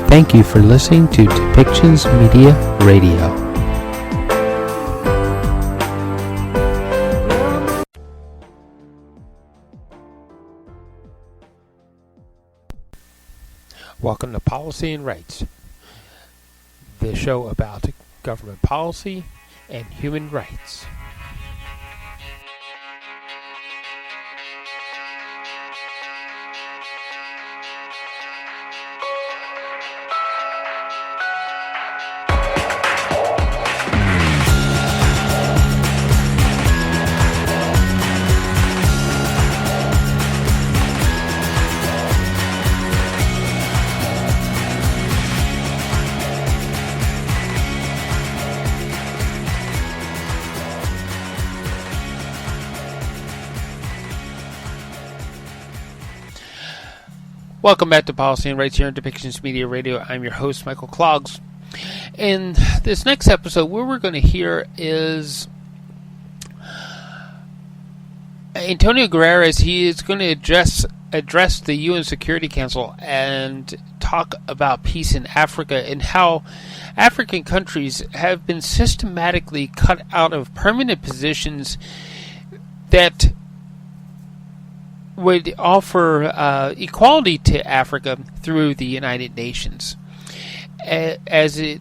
Thank you for listening to Depictions Media Radio. Welcome to Policy and Rights, the show about government policy and human rights. Welcome back to Policy and Rights here on Depictions Media Radio. I'm your host, Michael Clogs. In this next episode, what we're going to hear is Antonio Guterres. He is going to address the UN Security Council and talk about peace in Africa and how African countries have been systematically cut out of permanent positions that would offer equality to Africa through the United Nations. As it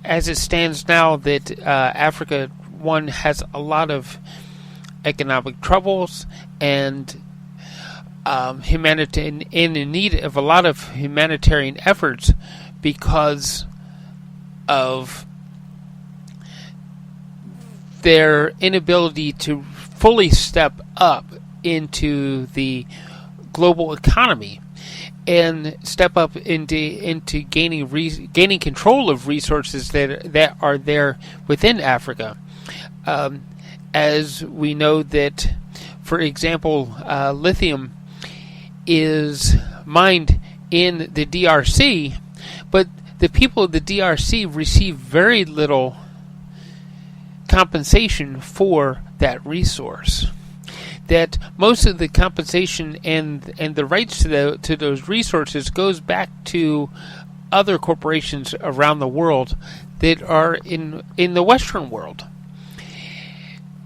stands now, that Africa, one, has a lot of economic troubles and humanitarian, in need of a lot of humanitarian efforts because of their inability to fully step up into the global economy and step up into gaining control of resources that are there within Africa. As we know that, for example, lithium is mined in the DRC, but the people of the DRC receive very little compensation for that resource. That most of the compensation and the rights to those resources goes back to other corporations around the world that are in the Western world.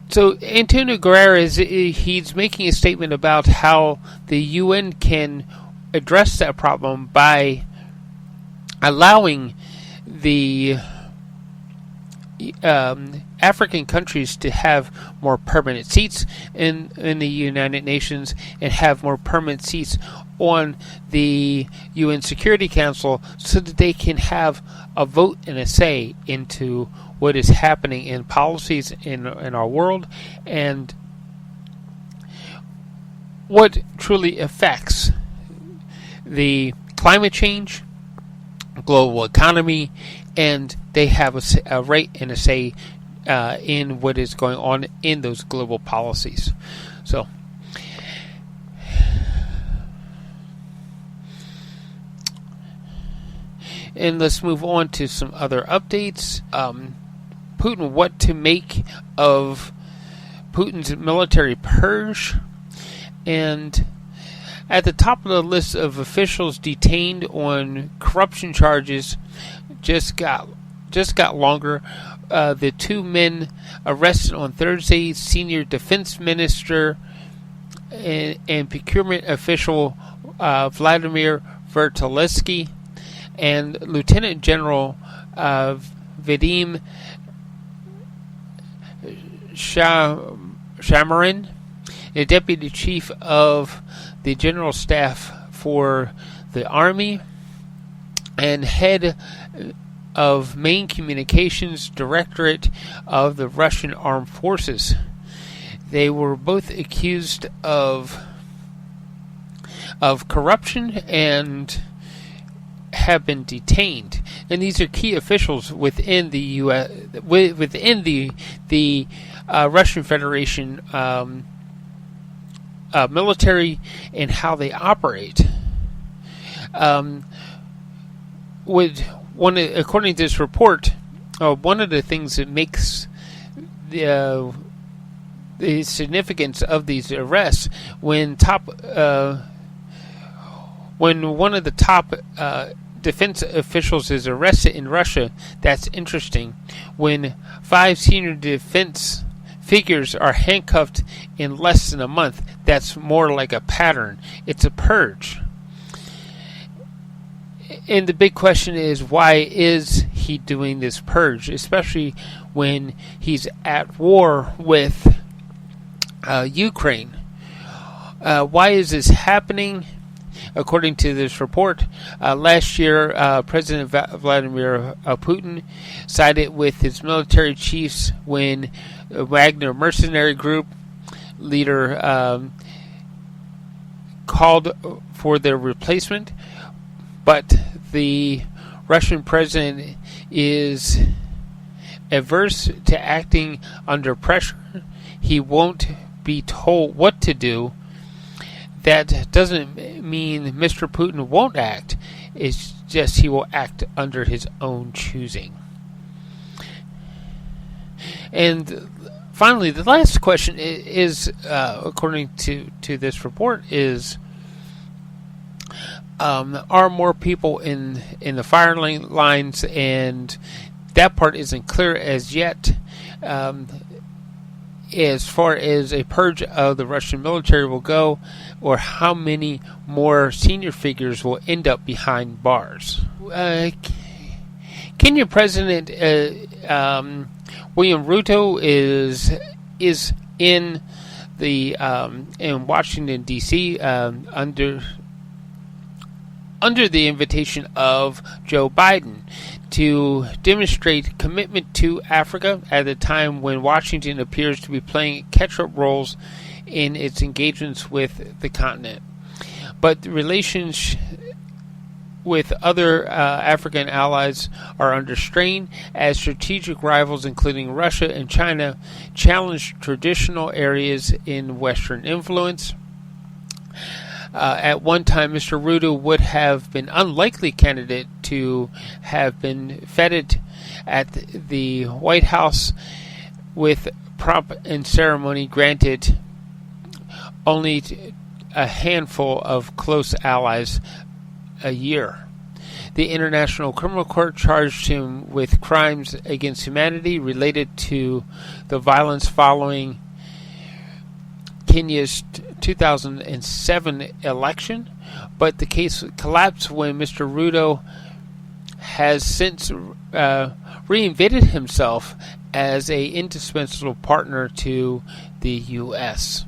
So Antonio Guterres, he's making a statement about how the UN can address that problem by allowing the African countries to have more permanent seats in the United Nations and have more permanent seats on the UN Security Council so that they can have a vote and a say into what is happening in policies in our world and what truly affects the climate change, global economy, and they have a right and a say in what is going on in those global policies. So, and let's move on to some other updates. Putin, what to make of Putin's military purge, and at the top of the list of officials detained on corruption charges just got longer. The two men arrested on Thursday, senior defense minister and procurement official Vladimir Vertalevsky and Lieutenant General Vadim Shamarin, the deputy chief of the general staff for the army and head of main communications directorate of the Russian armed forces. They were both accused of corruption and have been detained. And these are key officials within the U.S., within the Russian Federation military and how they operate. According to this report, one of the things that makes the significance of these arrests when one of the top defense officials is arrested in Russia, that's interesting. When 5 senior defense figures are handcuffed in less than a month, that's more like a pattern. It's a purge. And the big question is, why is he doing this purge, especially when he's at war with Ukraine? Why is this happening? According to this report, last year, President Vladimir Putin sided with his military chiefs when Wagner mercenary group leader called for their replacement. But the Russian president is averse to acting under pressure. He won't be told what to do. That doesn't mean Mr. Putin won't act. It's just he will act under his own choosing. And finally, the last question is, according to this report, is are more people in the firing lines, and that part isn't clear as yet. As far as a purge of the Russian military will go, or how many more senior figures will end up behind bars. Kenya President William Ruto is in the in Washington D.C. under the invitation of Joe Biden to demonstrate commitment to Africa at a time when Washington appears to be playing catch-up roles in its engagements with the continent. But the relations with other African allies are under strain as strategic rivals, including Russia and China, challenge traditional areas in Western influence. At one time, Mr. Ruto would have been unlikely candidate to have been feted at the White House with pomp and ceremony, granted only a handful of close allies a year. The International Criminal Court charged him with crimes against humanity related to the violence following Kenya's 2007 election, but the case collapsed when Mr. Ruto has since reinvented himself as an indispensable partner to the U.S.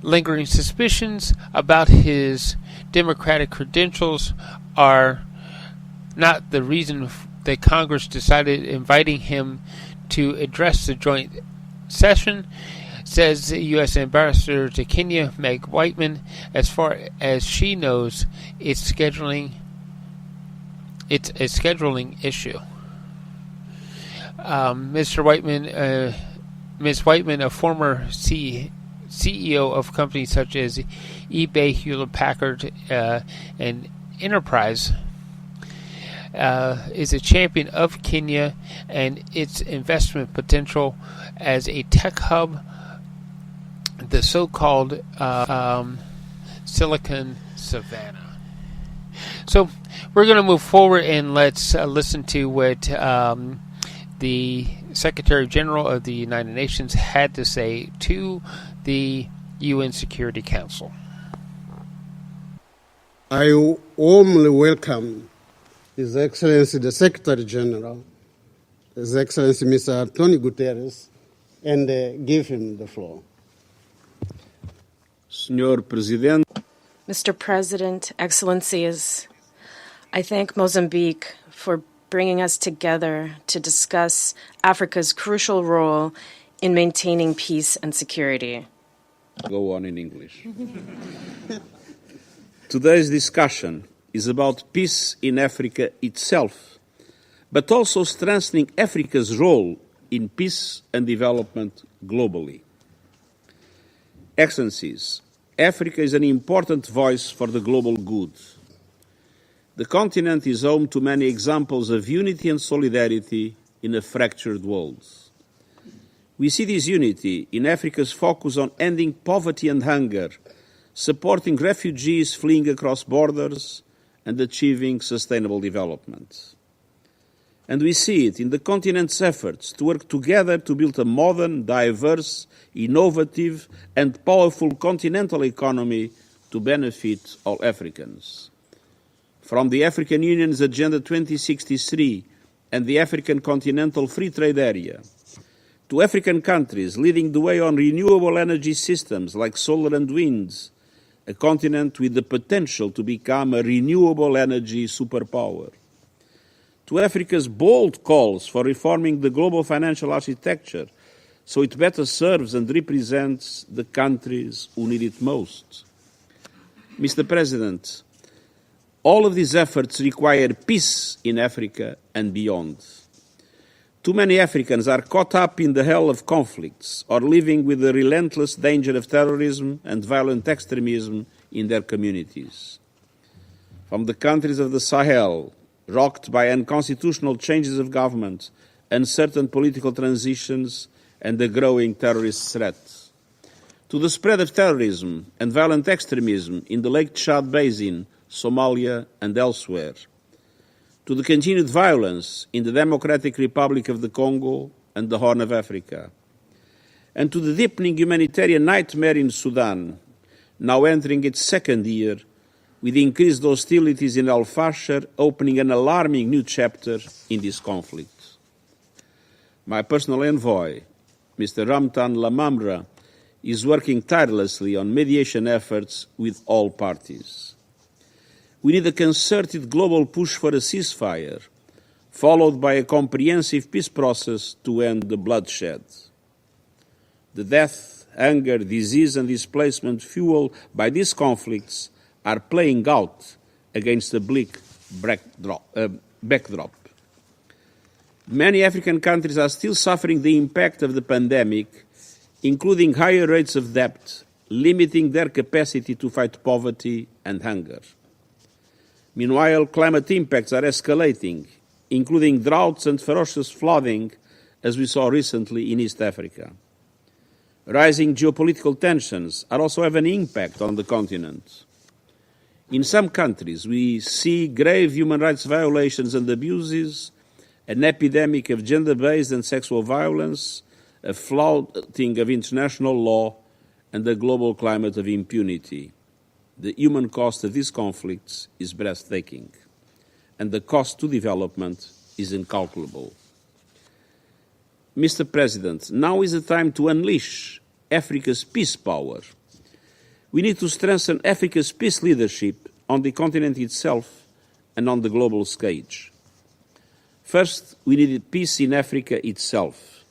Lingering suspicions about his Democratic credentials are not the reason that Congress decided inviting him to address the joint session, says the U.S. Ambassador to Kenya, Meg Whitman. As far as she knows, it's a scheduling issue. Ms. Whitman, a former CEO of companies such as eBay, Hewlett-Packard, and Enterprise, is a champion of Kenya and its investment potential as a tech hub, the so-called Silicon Savannah. So we're going to move forward, and let's listen to what the Secretary General of the United Nations had to say to the UN Security Council. I warmly welcome His Excellency the Secretary General, His Excellency Mr. Antonio Guterres, and give him the floor. Mr. President, Excellencies, I thank Mozambique for bringing us together to discuss Africa's crucial role in maintaining peace and security. Go on in English. Today's discussion is about peace in Africa itself, but also strengthening Africa's role in peace and development globally. Excellencies, Africa is an important voice for the global good. The continent is home to many examples of unity and solidarity in a fractured world. We see this unity in Africa's focus on ending poverty and hunger, supporting refugees fleeing across borders, and achieving sustainable development. And we see it in the continent's efforts to work together to build a modern, diverse, innovative and powerful continental economy to benefit all Africans. From the African Union's Agenda 2063 and the African Continental Free Trade Area, to African countries leading the way on renewable energy systems like solar and wind, a continent with the potential to become a renewable energy superpower. To Africa's bold calls for reforming the global financial architecture so it better serves and represents the countries who need it most. Mr. President, all of these efforts require peace in Africa and beyond. Too many Africans are caught up in the hell of conflicts or living with the relentless danger of terrorism and violent extremism in their communities. From the countries of the Sahel, rocked by unconstitutional changes of government, uncertain political transitions, and the growing terrorist threat, to the spread of terrorism and violent extremism in the Lake Chad Basin, Somalia, and elsewhere, to the continued violence in the Democratic Republic of the Congo and the Horn of Africa, and to the deepening humanitarian nightmare in Sudan, now entering its second year, with increased hostilities in Al Fasher opening an alarming new chapter in this conflict. My personal envoy, Mr. Ramtan Lamamra, is working tirelessly on mediation efforts with all parties. We need a concerted global push for a ceasefire, followed by a comprehensive peace process to end the bloodshed. The death, hunger, disease, and displacement fueled by these conflicts are playing out against a bleak backdrop. Many African countries are still suffering the impact of the pandemic, including higher rates of debt, limiting their capacity to fight poverty and hunger. Meanwhile, climate impacts are escalating, including droughts and ferocious flooding, as we saw recently in East Africa. Rising geopolitical tensions are also having an impact on the continent. In some countries, we see grave human rights violations and abuses, an epidemic of gender-based and sexual violence, a flouting of international law, and a global climate of impunity. The human cost of these conflicts is breathtaking, and the cost to development is incalculable. Mr. President, now is the time to unleash Africa's peace power. We need to strengthen Africa's peace leadership on the continent itself and on the global stage. First, we need peace in Africa itself.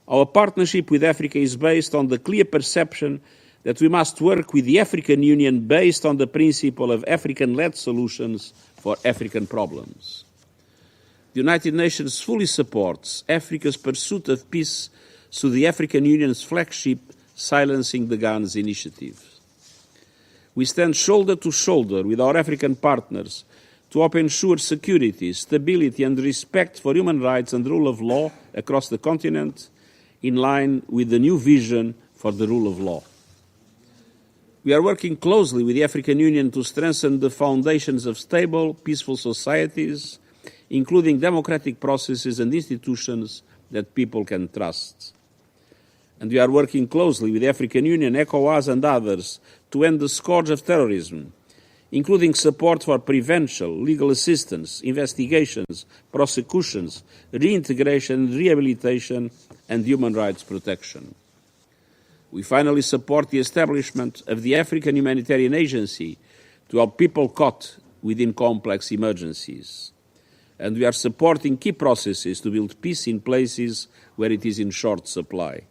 Our partnership with Africa is based on the clear perception that we must work with the African Union based on the principle of African-led solutions for African problems. The United Nations fully supports Africa's pursuit of peace through the African Union's flagship Silencing the Guns initiative. We stand shoulder to shoulder with our African partners to help ensure security, stability, and respect for human rights and rule of law across the continent, in line with the new vision for the rule of law. We are working closely with the African Union to strengthen the foundations of stable, peaceful societies, including democratic processes and institutions that people can trust. And we are working closely with the African Union, ECOWAS, and others to end the scourge of terrorism, including support for prevention, legal assistance, investigations, prosecutions, reintegration, rehabilitation, and human rights protection. We finally support the establishment of the African Humanitarian Agency to help people caught within complex emergencies. And we are supporting key processes to build peace in places where it is in short supply.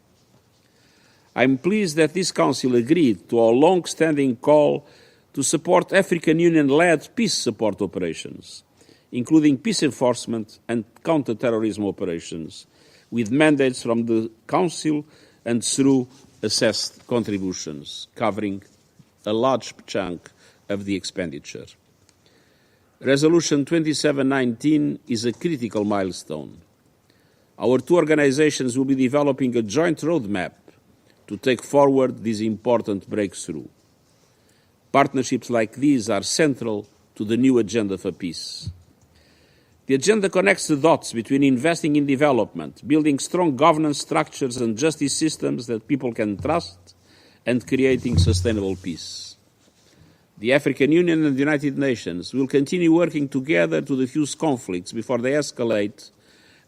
I am pleased that this Council agreed to our long-standing call to support African Union-led peace support operations, including peace enforcement and counter-terrorism operations, with mandates from the Council and through assessed contributions, covering a large chunk of the expenditure. Resolution 2719 is a critical milestone. Our two organizations will be developing a joint roadmap to take forward this important breakthrough. Partnerships like these are central to the new agenda for peace. The agenda connects the dots between investing in development, building strong governance structures and justice systems that people can trust, and creating sustainable peace. The African Union and the United Nations will continue working together to defuse conflicts before they escalate,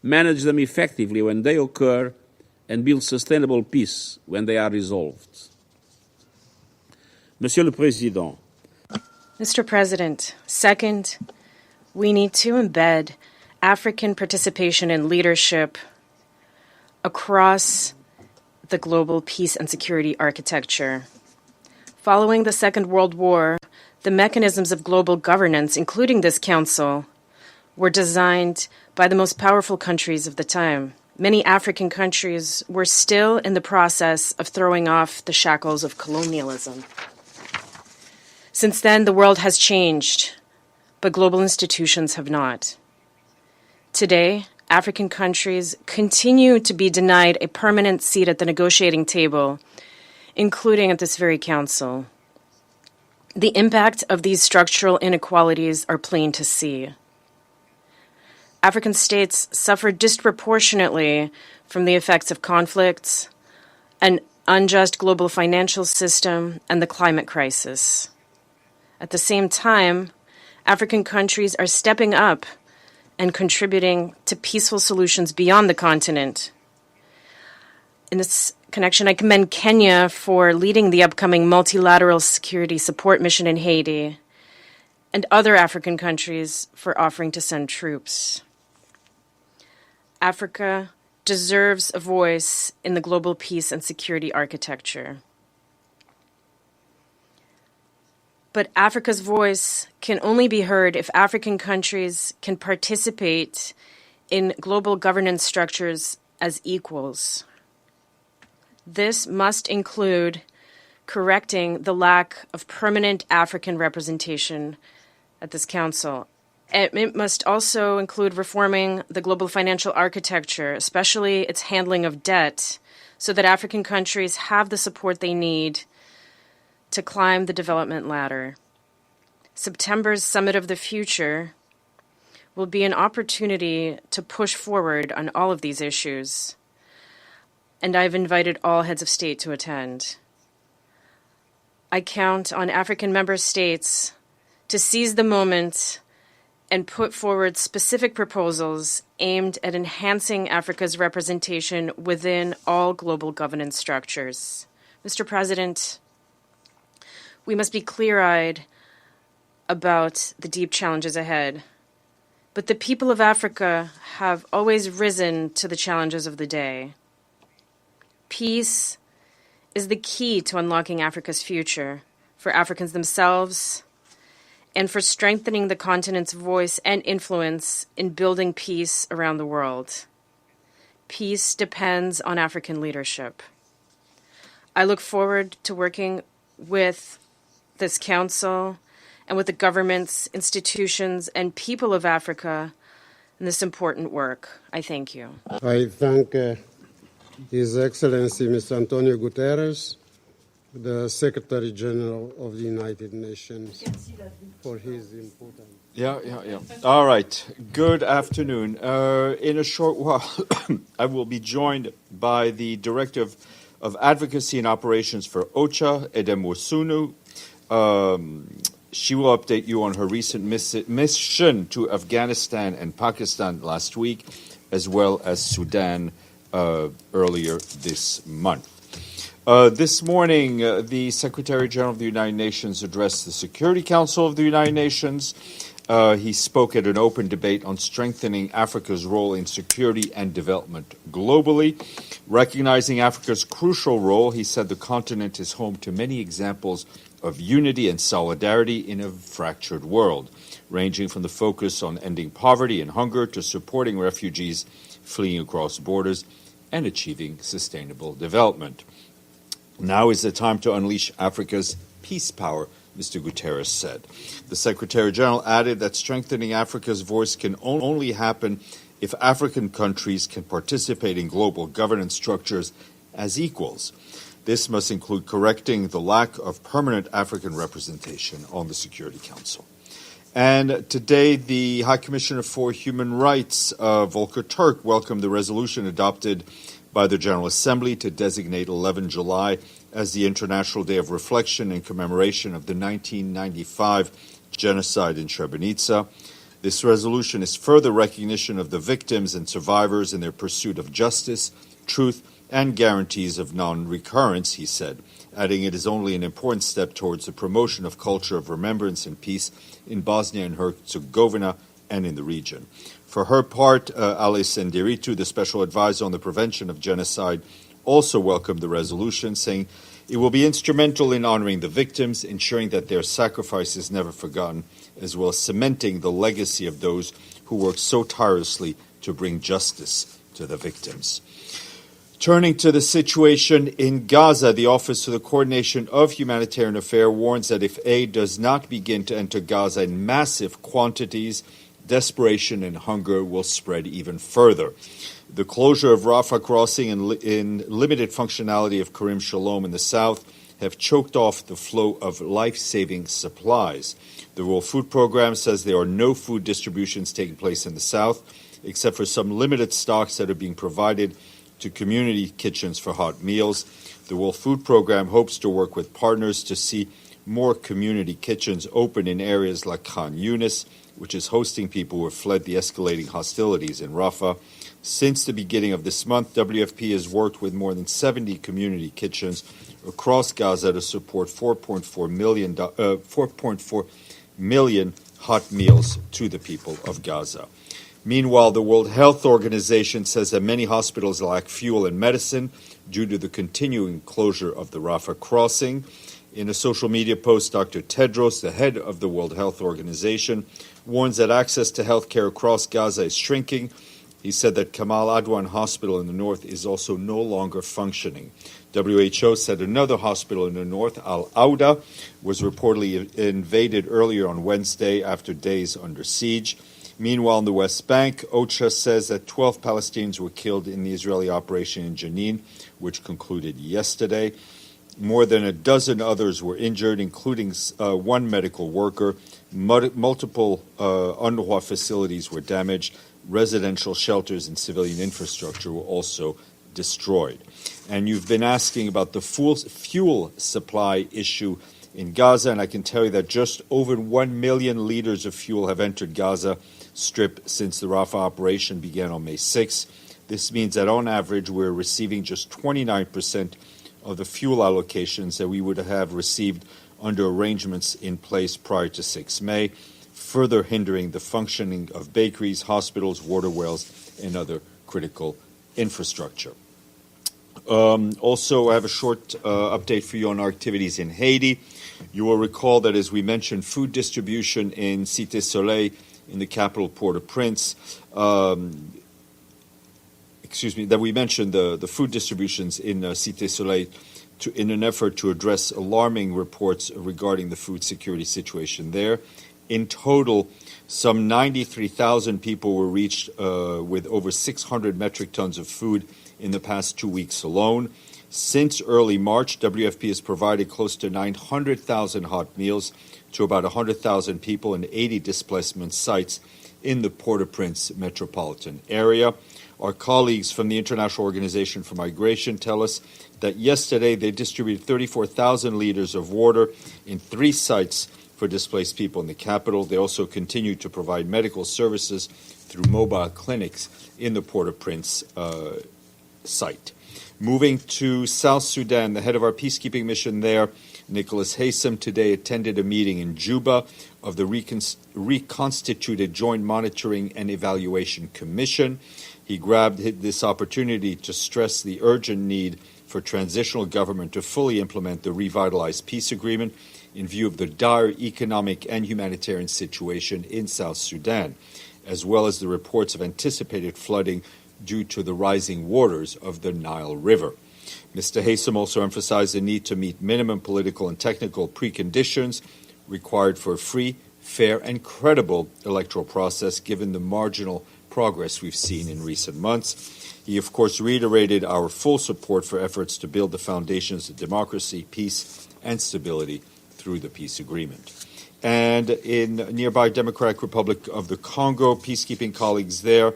manage them effectively when they occur, and build sustainable peace when they are resolved. Monsieur le Président. Mr. President, second, we need to embed African participation and leadership across the global peace and security architecture. Following the Second World War, the mechanisms of global governance, including this council, were designed by the most powerful countries of the time. Many African countries were still in the process of throwing off the shackles of colonialism. Since then, the world has changed, but global institutions have not. Today, African countries continue to be denied a permanent seat at the negotiating table, including at this very council. The impact of these structural inequalities are plain to see. African states suffer disproportionately from the effects of conflicts, an unjust global financial system, and the climate crisis. At the same time, African countries are stepping up and contributing to peaceful solutions beyond the continent. In this connection, I commend Kenya for leading the upcoming multilateral security support mission in Haiti, and other African countries for offering to send troops. Africa deserves a voice in the global peace and security architecture. But Africa's voice can only be heard if African countries can participate in global governance structures as equals. This must include correcting the lack of permanent African representation at this council. It must also include reforming the global financial architecture, especially its handling of debt, so that African countries have the support they need to climb the development ladder. September's Summit of the Future will be an opportunity to push forward on all of these issues, and I've invited all heads of state to attend. I count on African member states to seize the moment and put forward specific proposals aimed at enhancing Africa's representation within all global governance structures. Mr. President, we must be clear-eyed about the deep challenges ahead, but the people of Africa have always risen to the challenges of the day. Peace is the key to unlocking Africa's future for Africans themselves and for strengthening the continent's voice and influence in building peace around the world. Peace depends on African leadership. I look forward to working with this council and with the governments, institutions, and people of Africa in this important work. I thank you. I thank His Excellency Mr. Antonio Guterres, the Secretary General of the United Nations, for his input. Yeah. All right. Good afternoon. In a short while, I will be joined by the Director of Advocacy and Operations for OCHA, Edem Wosunu. She will update you on her recent mission to Afghanistan and Pakistan last week, as well as Sudan earlier this month. This morning, the Secretary General of the United Nations addressed the Security Council of the United Nations. He spoke at an open debate on strengthening Africa's role in security and development globally. Recognizing Africa's crucial role, he said the continent is home to many examples of unity and solidarity in a fractured world, ranging from the focus on ending poverty and hunger to supporting refugees fleeing across borders and achieving sustainable development. Now is the time to unleash Africa's peace power, Mr. Guterres said. The Secretary General added that strengthening Africa's voice can only happen if African countries can participate in global governance structures as equals. This must include correcting the lack of permanent African representation on the Security Council. And today, the High Commissioner for Human Rights, Volker Turk, welcomed the resolution adopted by the General Assembly to designate 11 July as the International Day of Reflection and Commemoration of the 1995 genocide in Srebrenica. This resolution is further recognition of the victims and survivors in their pursuit of justice, truth, and guarantees of non-recurrence, he said, adding it is only an important step towards the promotion of culture of remembrance and peace in Bosnia and Herzegovina and in the region. For her part, Alice Nderitu, the special advisor on the prevention of genocide, also welcomed the resolution, saying it will be instrumental in honoring the victims, ensuring that their sacrifice is never forgotten, as well as cementing the legacy of those who worked so tirelessly to bring justice to the victims. Turning to the situation in Gaza, the Office for the Coordination of Humanitarian Affairs warns that if aid does not begin to enter Gaza in massive quantities, desperation and hunger will spread even further. The closure of Rafah crossing and limited functionality of Karim Shalom in the south have choked off the flow of life-saving supplies. The World Food Program says there are no food distributions taking place in the south, except for some limited stocks that are being provided to community kitchens for hot meals. The World Food Program hopes to work with partners to see more community kitchens open in areas like Khan Yunis, which is hosting people who have fled the escalating hostilities in Rafah. Since the beginning of this month, WFP has worked with more than 70 community kitchens across Gaza to support 4.4 million hot meals to the people of Gaza. Meanwhile, the World Health Organization says that many hospitals lack fuel and medicine due to the continuing closure of the Rafah crossing. In a social media post, Dr. Tedros, the head of the World Health Organization, warns that access to health care across Gaza is shrinking. He said that Kamal Adwan Hospital in the north is also no longer functioning. WHO said another hospital in the north, Al Auda, was reportedly invaded earlier on Wednesday after days under siege. Meanwhile, in the West Bank, OCHA says that 12 Palestinians were killed in the Israeli operation in Jenin, which concluded yesterday. More than a dozen others were injured, including one medical worker. Multiple UNRWA facilities were damaged. Residential shelters and civilian infrastructure were also destroyed. And you've been asking about the fuel supply issue in Gaza, and I can tell you that just over 1 million liters of fuel have entered Gaza Strip since the Rafah operation began on May 6. This means that on average we're receiving just 29% of the fuel allocations that we would have received under arrangements in place prior to 6 May, further hindering the functioning of bakeries, hospitals, water wells, and other critical infrastructure. Also, I have a short update for you on our activities in Haiti. You will recall that, as we mentioned, food distribution in Cité Soleil, in the capital Port-au-Prince, that we mentioned the food distributions in Cité Soleil in an effort to address alarming reports regarding the food security situation there. In total, some 93,000 people were reached with over 600 metric tons of food in the past 2 weeks alone. Since early March, WFP has provided close to 900,000 hot meals to about 100,000 people in 80 displacement sites in the Port-au-Prince metropolitan area. Our colleagues from the International Organization for Migration tell us that yesterday they distributed 34,000 liters of water in 3 sites for displaced people in the capital. They also continue to provide medical services through mobile clinics in the Port-au-Prince site. Moving to South Sudan, the head of our peacekeeping mission there, Nicholas Haysom, today attended a meeting in Juba of the reconstituted Joint Monitoring and Evaluation Commission. He grabbed this opportunity to stress the urgent need for transitional government to fully implement the revitalized peace agreement in view of the dire economic and humanitarian situation in South Sudan, as well as the reports of anticipated flooding due to the rising waters of the Nile River. Mr. Haysom also emphasized the need to meet minimum political and technical preconditions required for a free, fair, and credible electoral process, given the marginal progress we've seen in recent months. He, of course, reiterated our full support for efforts to build the foundations of democracy, peace, and stability through the peace agreement. And in nearby Democratic Republic of the Congo, peacekeeping colleagues there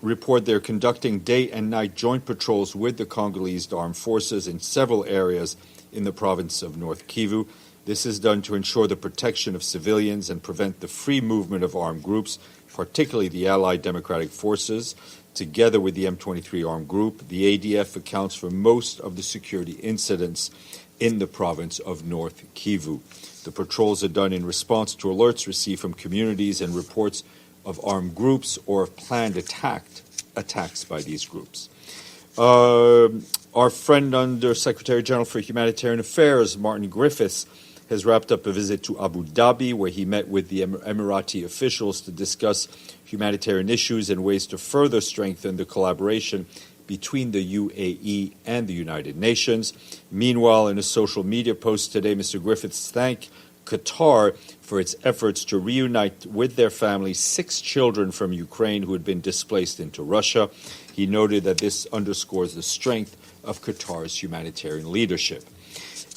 report they're conducting day and night joint patrols with the Congolese armed forces in several areas in the province of North Kivu. This is done to ensure the protection of civilians and prevent the free movement of armed groups, particularly the Allied Democratic Forces. Together with the M23 armed group, the ADF accounts for most of the security incidents in the province of North Kivu. The patrols are done in response to alerts received from communities and reports of armed groups or of planned attacks by these groups. Our friend Under Secretary General for Humanitarian Affairs, Martin Griffiths, has wrapped up a visit to Abu Dhabi, where he met with the Emirati officials to discuss humanitarian issues and ways to further strengthen the collaboration between the UAE and the United Nations. Meanwhile, in a social media post today, Mr. Griffiths thanked Qatar for its efforts to reunite with their families 6 children from Ukraine who had been displaced into Russia. He noted that this underscores the strength of Qatar's humanitarian leadership.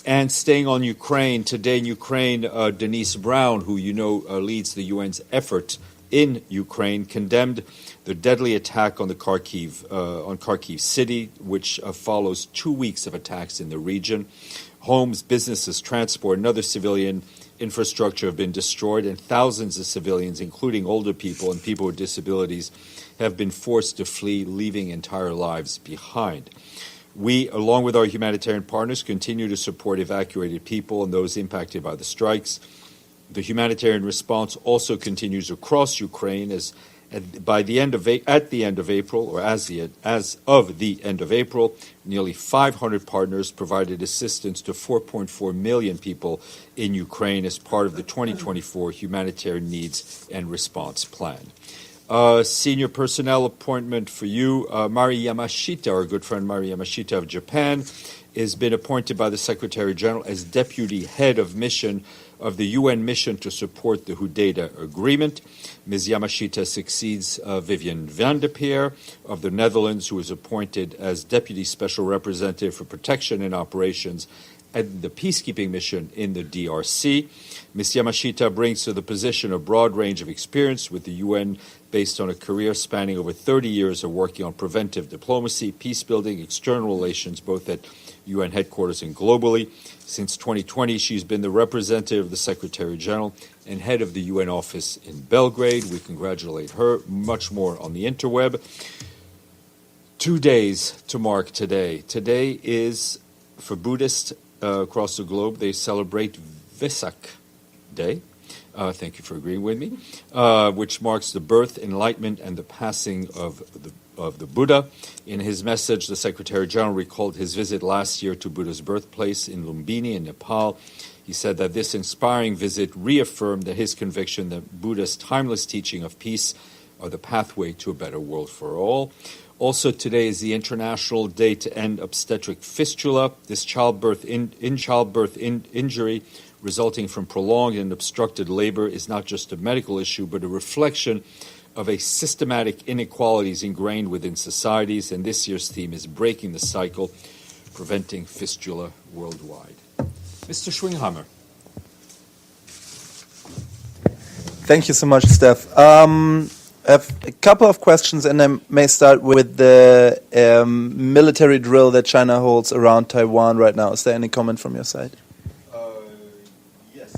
And staying on Ukraine, today in Ukraine, Denise Brown, who leads the UN's effort in Ukraine, condemned the deadly attack on Kharkiv city, which follows 2 weeks of attacks in the region. Homes, businesses, transport, and other civilian infrastructure have been destroyed, and thousands of civilians, including older people and people with disabilities, have been forced to flee, leaving entire lives behind. We, along with our humanitarian partners, continue to support evacuated people and those impacted by the strikes. The humanitarian response also continues across Ukraine as of the end of April, nearly 500 partners provided assistance to 4.4 million people in Ukraine as part of the 2024 Humanitarian Needs and Response Plan. Senior personnel appointment for you, Mari Yamashita, our good friend Mari Yamashita of Japan, has been appointed by the Secretary General as Deputy Head of Mission of the UN mission to support the Hudaydah Agreement. Ms. Yamashita succeeds Vivian van der Peer of the Netherlands, who was appointed as Deputy Special Representative for Protection and Operations at the peacekeeping mission in the DRC. Ms. Yamashita brings to the position a broad range of experience with the UN based on a career spanning over 30 years of working on preventive diplomacy, peace building, external relations, both at UN headquarters and globally. Since 2020, she's been the representative of the Secretary General and head of the UN office in Belgrade. We congratulate her. Much more on the interweb. 2 days to mark today. Today is, for Buddhists across the globe, they celebrate Vesak Day. Thank you for agreeing with me, which marks the birth, enlightenment, and the passing of the Buddha. In his message, the Secretary General recalled his visit last year to Buddha's birthplace in Lumbini in Nepal. He said that this inspiring visit reaffirmed that his conviction that Buddha's timeless teaching of peace are the pathway to a better world for all. Also today is the International Day to End Obstetric Fistula. This childbirth injury resulting from prolonged and obstructed labor is not just a medical issue, but a reflection of a systematic inequalities ingrained within societies, and this year's theme is Breaking the Cycle, Preventing Fistula Worldwide. Mr. Schwinghammer. Thank you so much, Steph. I have a couple of questions, and I may start with the military drill that China holds around Taiwan right now. Is there any comment from your side? Yes.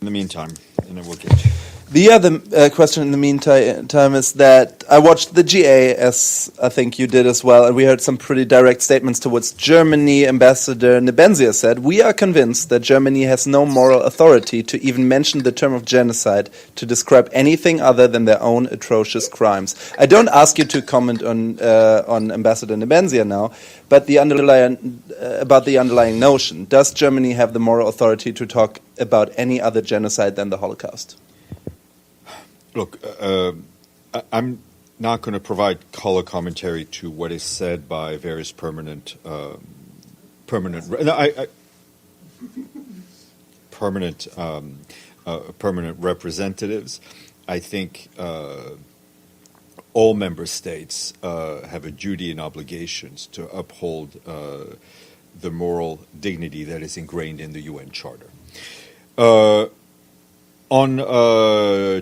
In the meantime, and then we'll get to the other question in the meantime is that I watched the GA, as I think you did as well, and we heard some pretty direct statements towards Germany. Ambassador Nebenzia said, "We are convinced that Germany has no moral authority to even mention the term of genocide to describe anything other than their own atrocious crimes." I don't ask you to comment on Ambassador Nebenzia now, but about the underlying notion. Does Germany have the moral authority to talk about any other genocide than the Holocaust? Look, I'm not going to provide color commentary to what is said by various permanent representatives. I think all member states have a duty and obligations to uphold the moral dignity that is ingrained in the UN Charter. On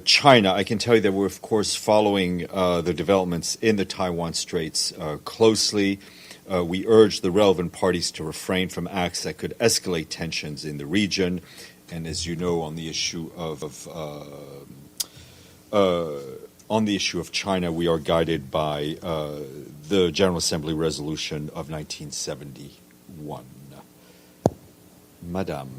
China, I can tell you that we're, of course, following the developments in the Taiwan Straits closely. We urge the relevant parties to refrain from acts that could escalate tensions in the region. And as you know, on the issue of China, we are guided by the General Assembly resolution of 1971. Madame.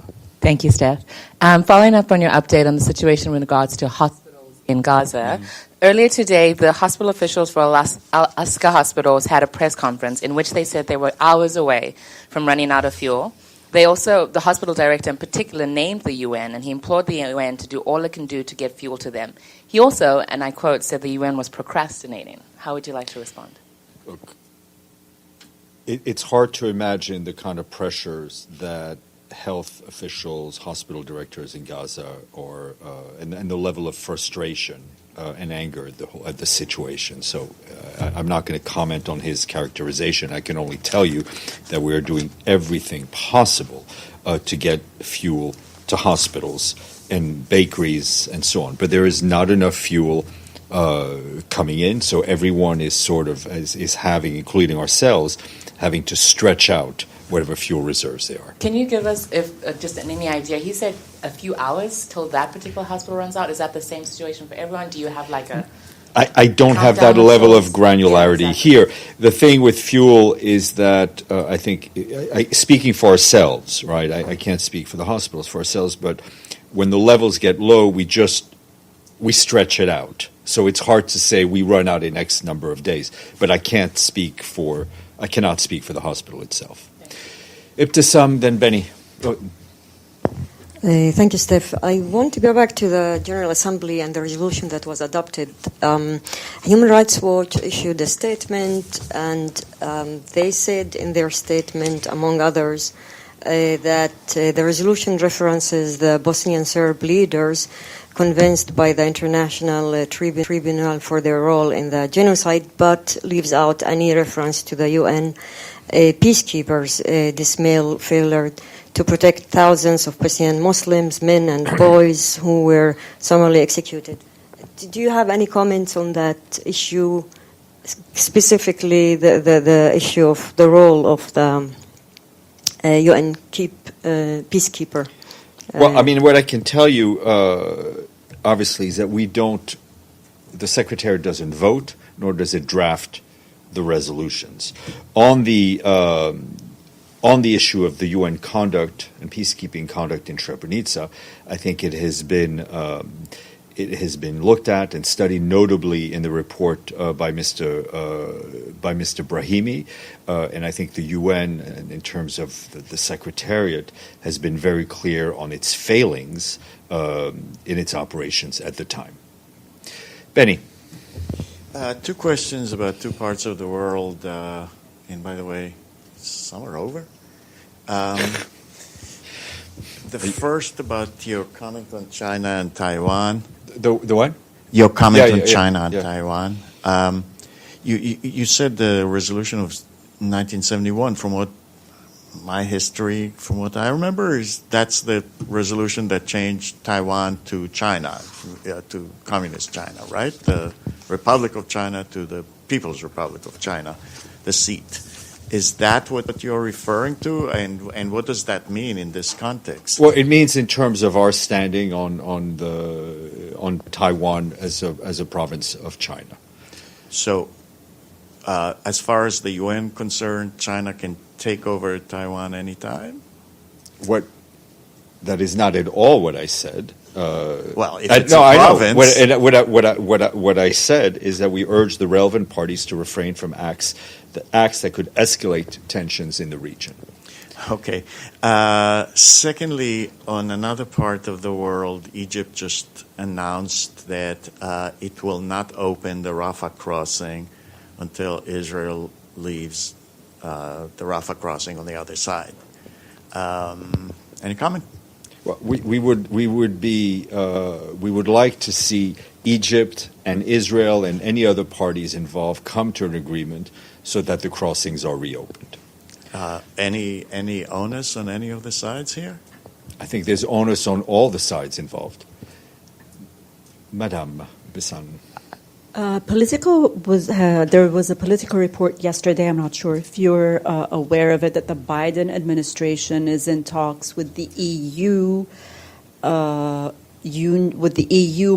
Thank you, Steph. Following up on your update on the situation with regards to hospitals in Gaza, earlier today, the hospital officials for Al-Aqsa hospitals had a press conference in which they said they were hours away from running out of fuel. They also, the hospital director in particular, named the UN, and he implored the UN to do all it can do to get fuel to them. He also, and I quote, said the UN was procrastinating. How would you like to respond? Look, it's hard to imagine the kind of pressures that health officials, hospital directors in Gaza, and the level of frustration and anger at the situation. So I'm not going to comment on his characterization. I can only tell you that we are doing everything possible to get fuel to hospitals and bakeries and so on. But there is not enough fuel coming in, so everyone is is having, including ourselves, having to stretch out whatever fuel reserves they are. Can you give us just any idea? He said a few hours till that particular hospital runs out. Is that the same situation for everyone? Do you have like a... I don't have that level of granularity here. The thing with fuel is that I think, speaking for ourselves, right? I can't speak for the hospitals, for ourselves, but when the levels get low, we stretch it out. So it's hard to say we run out in X number of days. But I cannot speak for the hospital itself. Ibtisam, then Benny. Thank you, Steph. I want to go back to the General Assembly and the resolution that was adopted. Human Rights Watch issued a statement, and they said in their statement, among others, that the resolution references the Bosnian Serb leaders convinced by the International Tribunal for their role in the genocide, but leaves out any reference to the UN peacekeepers' dismal failure to protect thousands of Palestinian Muslims, men and boys who were summarily executed. Do you have any comments on that issue, specifically the issue of the role of the UN peacekeeper? Well, I mean, what I can tell you, obviously, is that the Secretary doesn't vote, nor does it draft the resolutions. On the issue of the UN conduct and peacekeeping conduct in Srebrenica, I think it has been looked at and studied, notably in the report by Mr. Brahimi, and I think the UN, in terms of the Secretariat, has been very clear on its failings in its operations at the time. Benny. Two questions about two parts of the world, and by the way, some are over. The first about your comment on China and Taiwan. The what? Your comment on China and Taiwan. You said the resolution of 1971. From what my history, from what I remember, is that's the resolution that changed Taiwan to China, to Communist China, right? The Republic of China to the People's Republic of China, the seat. Is that what you're referring to, and what does that mean in this context? Well, it means in terms of our standing on Taiwan as a province of China. So, as far as the UN concerned, China can take over Taiwan anytime? That is not at all what I said. Well, if it's a province... I know. What I said is that we urge the relevant parties to refrain from acts that could escalate tensions in the region. Okay. Secondly, on another part of the world, Egypt just announced that it will not open the Rafah crossing until Israel leaves the Rafah crossing on the other side. Any comment? Well, we would like to see Egypt and Israel and any other parties involved come to an agreement so that the crossings are reopened. Any onus on any of the sides here? I think there's onus on all the sides involved. Madame Bissan. There was a political report yesterday, I'm not sure if you're aware of it, that the Biden administration is in talks with the EU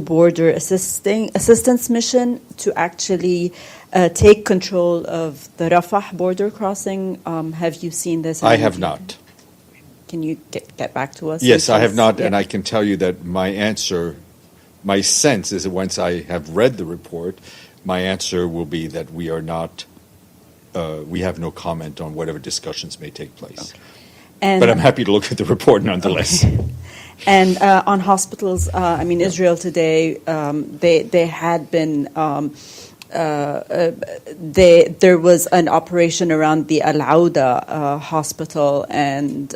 border assistance mission to actually take control of the Rafah border crossing. Have you seen this? I have not. Can you get back to us? Yes, I have not, and I can tell you that my sense is that once I have read the report, my answer will be that we are not, we have no comment on whatever discussions may take place. Okay. But I'm happy to look at the report nonetheless. Okay. And on hospitals, Israel today, they had been, there was an operation around the Al-Auda hospital, and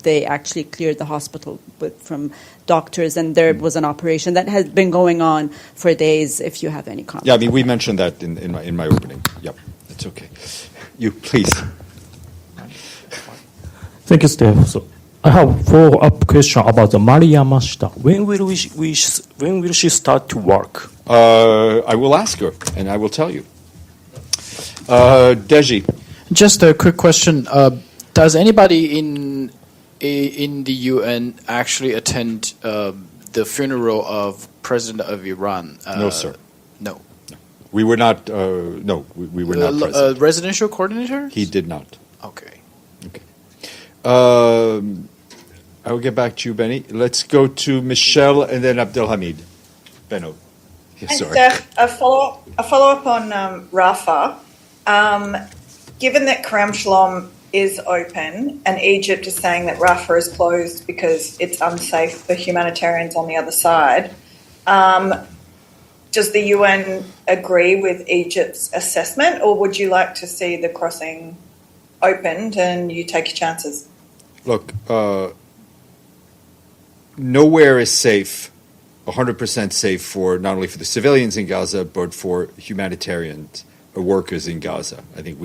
they actually cleared the hospital from doctors, and there was an operation that has been going on for days, if you have any comments. Yeah, I mean, we mentioned that in my opening. Yep, that's okay. You, please. Thank you, Steve. So I have a follow-up question about the Maria Mashita. When will she start to work? I will ask her, and I will tell you. Deji. Just a quick question. Does anybody in the UN actually attend the funeral of President of Iran? No, sir. No. We were not. No, we were not present. Residential coordinator? He did not. Okay. Okay. I will get back to you, Benny. Let's go to Michelle and then Abdelhamid. Benno. Yeah, sorry. A follow-up on Rafah. Given that Kerem Shalom is open and Egypt is saying that Rafah is closed because it's unsafe for humanitarians on the other side, does the UN agree with Egypt's assessment, or would you like to see the crossing opened and you take your chances? Look, nowhere is safe, 100% safe for not only for the civilians in Gaza, but for humanitarian workers in Gaza. I think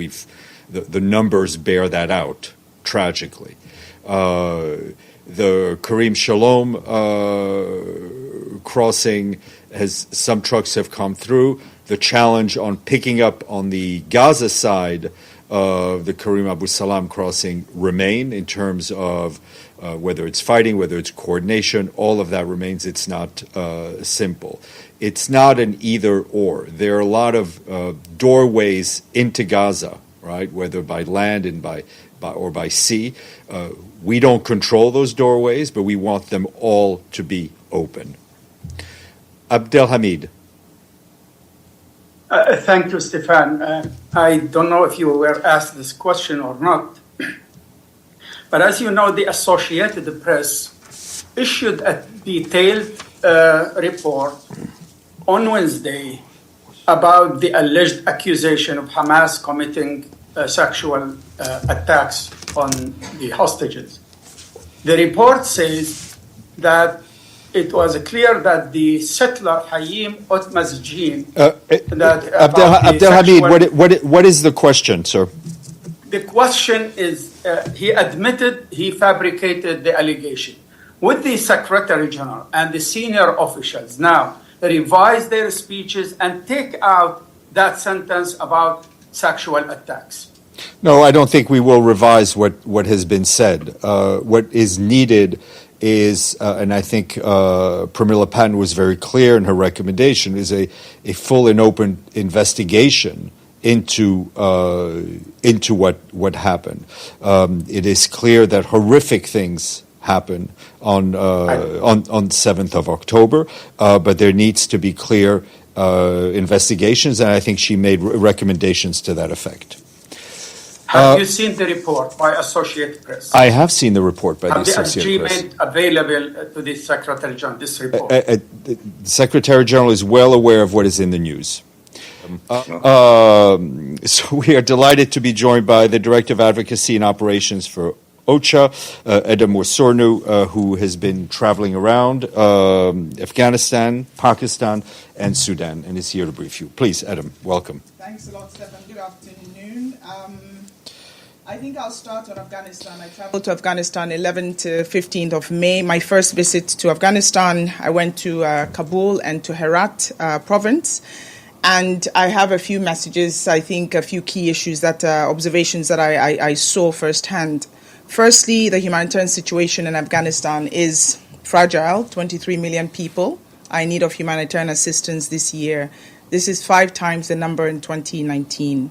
the numbers bear that out tragically. The Kerem Shalom crossing, some trucks have come through. The challenge on picking up on the Gaza side of the Karim Abu Salam crossing remain in terms of whether it's fighting, whether it's coordination, all of that remains. It's not simple. It's not an either or. There are a lot of doorways into Gaza, right? Whether by land and or by sea. We don't control those doorways, but we want them all to be open. Abdelhamid. Thank you, Stefan. I don't know if you were asked this question or not, but as you know, the Associated Press issued a detailed report on Wednesday about the alleged accusation of Hamas committing sexual attacks on the hostages. The report says that it was clear that the settler Hayim Otmazjin Abdelhamid, what is the question, sir? The question is, he admitted he fabricated the allegation. Would the Secretary General and the senior officials now revise their speeches and take out that sentence about sexual attacks? No, I don't think we will revise what has been said. What is needed is, and I think Pramila Patten was very clear in her recommendation, is a full and open investigation into what happened. It is clear that horrific things happened on 7th of October, but there needs to be clear investigations, and I think she made recommendations to that effect. Have you seen the report by Associated Press? I have seen the report by the Associated Press. Have the SG made available to the Secretary General this report? The Secretary General is well aware of what is in the news. So we are delighted to be joined by the Director of Advocacy and Operations for OCHA, Edem Sornu, who has been traveling around Afghanistan, Pakistan, and Sudan, and is here to brief you. Please, Edem, welcome. Thanks a lot, Stefan. Good afternoon. I think I'll start on Afghanistan. I traveled to Afghanistan 11th to 15th of May. My first visit to Afghanistan, I went to Kabul and to Herat province. And I have a few messages, I think a few key issues, that observations that I saw firsthand. Firstly, the humanitarian situation in Afghanistan is fragile. 23 million people are in need of humanitarian assistance this year. This is 5 times the number in 2019.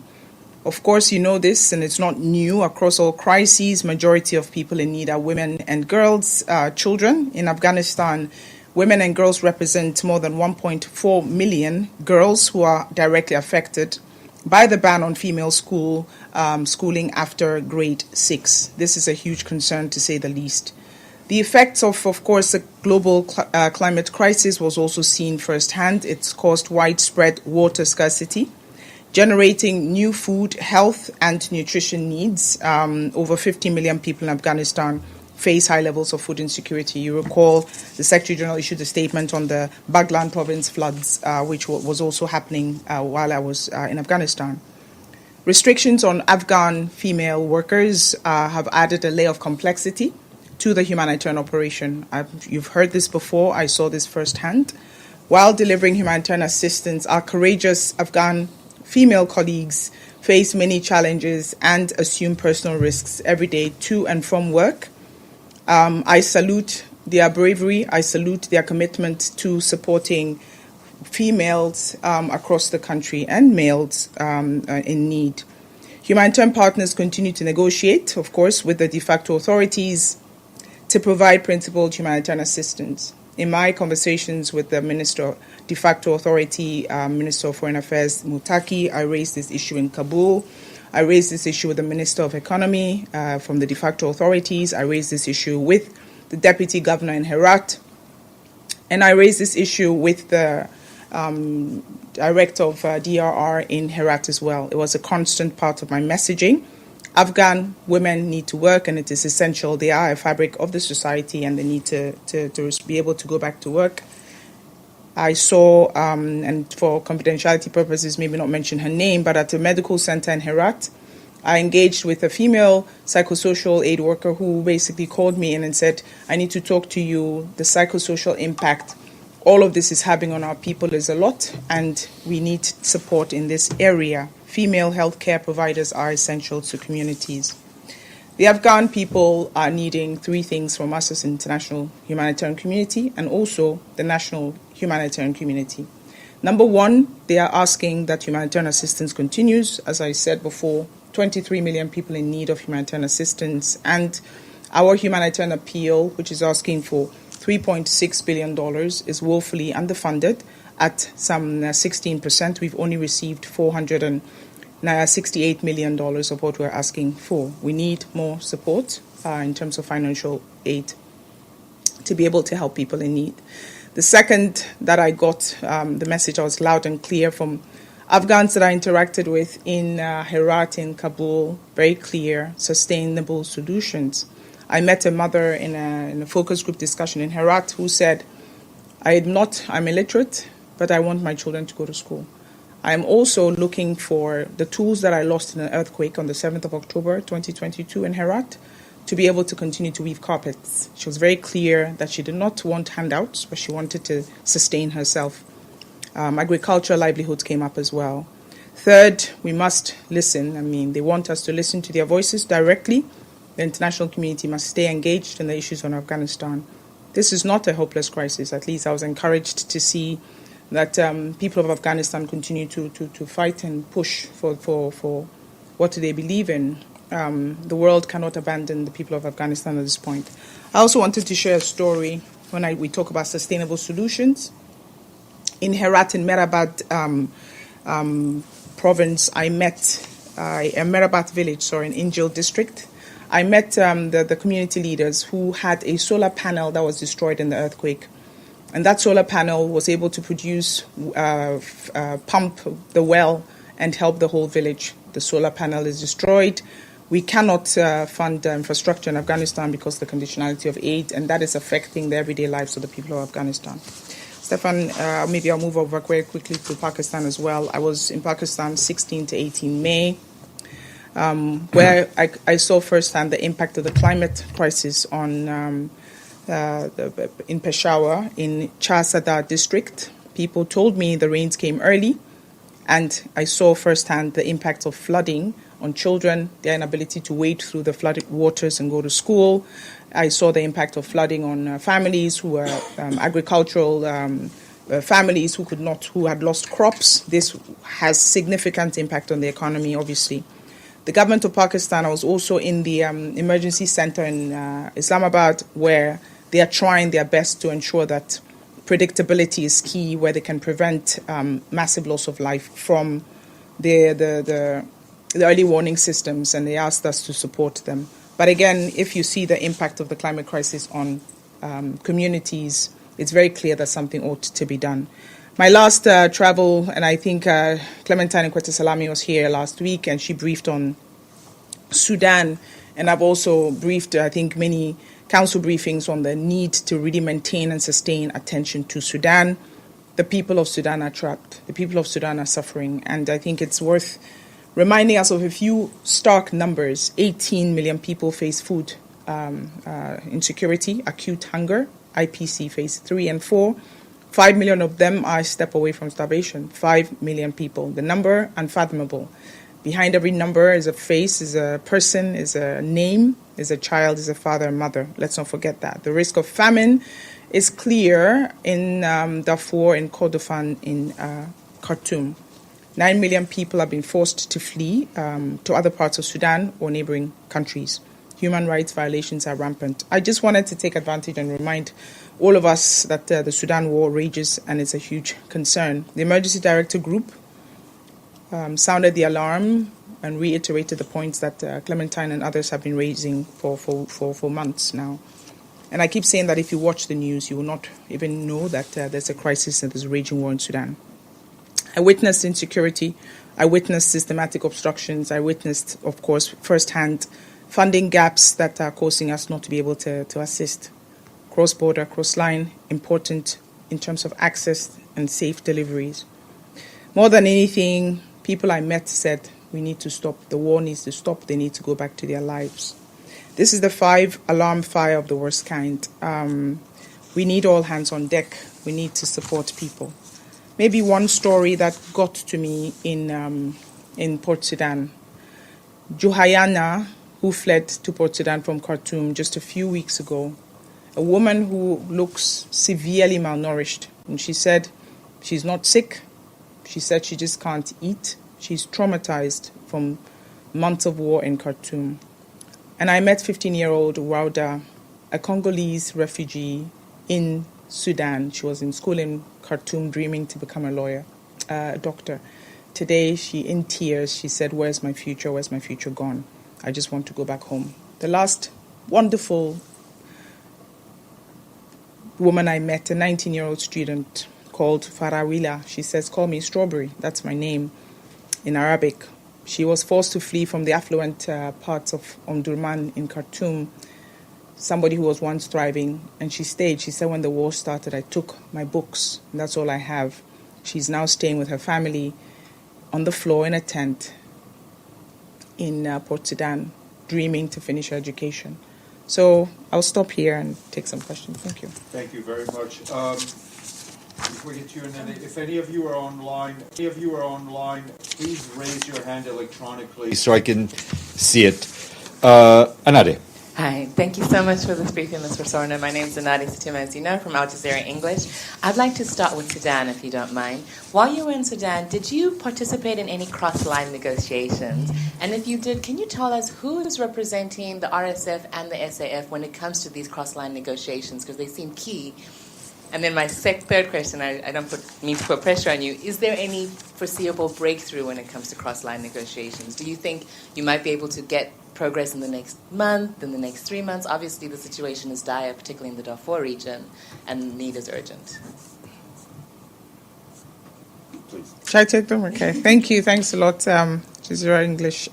Of course, you know this, and it's not new. Across all crises, majority of people in need are women and girls, children. In Afghanistan, women and girls represent more than 1.4 million girls who are directly affected by the ban on female schooling after grade 6. This is a huge concern, to say the least. The effects of course, the global climate crisis was also seen firsthand. It's caused widespread water scarcity, generating new food, health, and nutrition needs. Over 50 million people in Afghanistan face high levels of food insecurity. You recall the Secretary General issued a statement on the Baghlan province floods, which was also happening while I was in Afghanistan. Restrictions on Afghan female workers have added a layer of complexity to the humanitarian operation. You've heard this before. I saw this firsthand. While delivering humanitarian assistance, our courageous Afghan female colleagues face many challenges and assume personal risks every day to and from work. I salute their bravery. I salute their commitment to supporting females across the country and males in need. Humanitarian partners continue to negotiate, of course, with the de facto authorities to provide principled humanitarian assistance. In my conversations with the Minister, de facto authority, Minister of Foreign Affairs, Mutaki, I raised this issue in Kabul. I raised this issue with the Minister of Economy from the de facto authorities. I raised this issue with the Deputy Governor in Herat. And I raised this issue with the Director of DRR in Herat as well. It was a constant part of my messaging. Afghan women need to work, and it is essential. They are a fabric of the society, and they need to be able to go back to work. I saw, and for confidentiality purposes, maybe not mention her name, but at a medical center in Herat, I engaged with a female psychosocial aid worker who basically called me in and said, I need to talk to you. The psychosocial impact all of this is having on our people is a lot, and we need support in this area. Female healthcare providers are essential to communities. The Afghan people are needing 3 things from us as an international humanitarian community and also the national humanitarian community. Number 1, they are asking that humanitarian assistance continues. As I said before, 23 million people in need of humanitarian assistance, and our humanitarian appeal, which is asking for $3.6 billion, is woefully underfunded at some 16%. We've only received $468 million of what we're asking for. We need more support in terms of financial aid to be able to help people in need. The second that I got, the message was loud and clear from Afghans that I interacted with in Herat, in Kabul, very clear, sustainable solutions. I met a mother in a focus group discussion in Herat who said, I'm illiterate, but I want my children to go to school. I'm also looking for the tools that I lost in an earthquake on the 7th of October, 2022 in Herat, to be able to continue to weave carpets. She was very clear that she did not want handouts, but she wanted to sustain herself. Agricultural livelihoods came up as well. Third, we must listen. They want us to listen to their voices directly. The international community must stay engaged in the issues on Afghanistan. This is not a hopeless crisis. At least I was encouraged to see that people of Afghanistan continue to fight and push for what they believe in. The world cannot abandon the people of Afghanistan at this point. I also wanted to share a story when we talk about sustainable solutions. In Herat, in Merabad province, I met Merabat village, in Injil district. I met the community leaders who had a solar panel that was destroyed in the earthquake. And that solar panel was able to produce, pump the well and help the whole village. The solar panel is destroyed. We cannot fund infrastructure in Afghanistan because of the conditionality of aid, and that is affecting the everyday lives of the people of Afghanistan. Stefan, maybe I'll move over very quickly to Pakistan as well. I was in Pakistan 16 to 18 May. where I saw firsthand the impact of the climate crisis on in Peshawar, in Chasada district. People told me the rains came early, and I saw firsthand the impact of flooding on children, their inability to wade through the flooded waters and go to school. I saw the impact of flooding on families who were agricultural families who had lost crops. This has significant impact on the economy, obviously. The government of Pakistan, I was also in the emergency center in Islamabad, where they are trying their best to ensure that predictability is key, where they can prevent massive loss of life from the early warning systems, and they asked us to support them. But again, if you see the impact of the climate crisis on communities, it's very clear that something ought to be done. My last travel, and I think Clementine Salami was here last week, and she briefed on Sudan, and I've also briefed, I think, many council briefings on the need to really maintain and sustain attention to Sudan. The people of Sudan are trapped. The people of Sudan are suffering, and I think it's worth reminding us of a few stark numbers. 18 million people face food insecurity, acute hunger, IPC phase 3 and 4. 5 million of them are a step away from starvation. 5 million people. The number, unfathomable. Behind every number is a face, is a person, is a name, is a child, is a father and mother. Let's not forget that. The risk of famine is clear in Darfur, in Kordofan, in Khartoum. 9 million people have been forced to flee to other parts of Sudan or neighboring countries. Human rights violations are rampant. I just wanted to take advantage and remind all of us that the Sudan war rages and it's a huge concern. The Emergency Director Group sounded the alarm and reiterated the points that Clementine and others have been raising for months now. And I keep saying that if you watch the news, you will not even know that there's a crisis and there's a raging war in Sudan. I witnessed insecurity. I witnessed systematic obstructions. I witnessed, of course, firsthand funding gaps that are causing us not to be able to assist. Cross-border, cross-line, important in terms of access and safe deliveries. More than anything, people I met said, we need to stop. The war needs to stop. They need to go back to their lives. This is the 5-alarm fire of the worst kind. We need all hands on deck. We need to support people. Maybe one story that got to me in Port Sudan. Juhayana, who fled to Port Sudan from Khartoum just a few weeks ago, a woman who looks severely malnourished. And she said she's not sick. She said she just can't eat. She's traumatized from months of war in Khartoum. And I met 15-year-old Wauda, a Congolese refugee in Sudan. She was in school in Khartoum dreaming to become a doctor. Today, in tears, she said, where's my future? Where's my future gone? I just want to go back home. The last wonderful woman I met, a 19-year-old student called Farawila. She says, call me Strawberry. That's my name in Arabic. She was forced to flee from the affluent parts of Omdurman in Khartoum, somebody who was once thriving, and she stayed. She said, when the war started, I took my books, and that's all I have. She's now staying with her family on the floor in a tent in Port Sudan, dreaming to finish her education. So I'll stop here and take some questions. Thank you. Thank you very much. Before we get to you, and if any of you are online, please raise your hand electronically so I can see it. Anade. Hi, thank you so much for this briefing, Ms. Rasorna. My name is Anadi Satima, as you know, from Al Jazeera English. I'd like to start with Sudan, if you don't mind. While you were in Sudan, did you participate in any cross-line negotiations? And if you did, can you tell us who is representing the RSF and the SAF when it comes to these cross-line negotiations? Because they seem key. And then my third question, I don't mean to put pressure on you, is there any foreseeable breakthrough when it comes to cross-line negotiations? Do you think you might be able to get progress in the next month, in the next 3 months? Obviously, the situation is dire, particularly in the Darfur region, and the need is urgent. Please. Should I take them? Okay. Thank you. Thanks a lot, Jazeera English.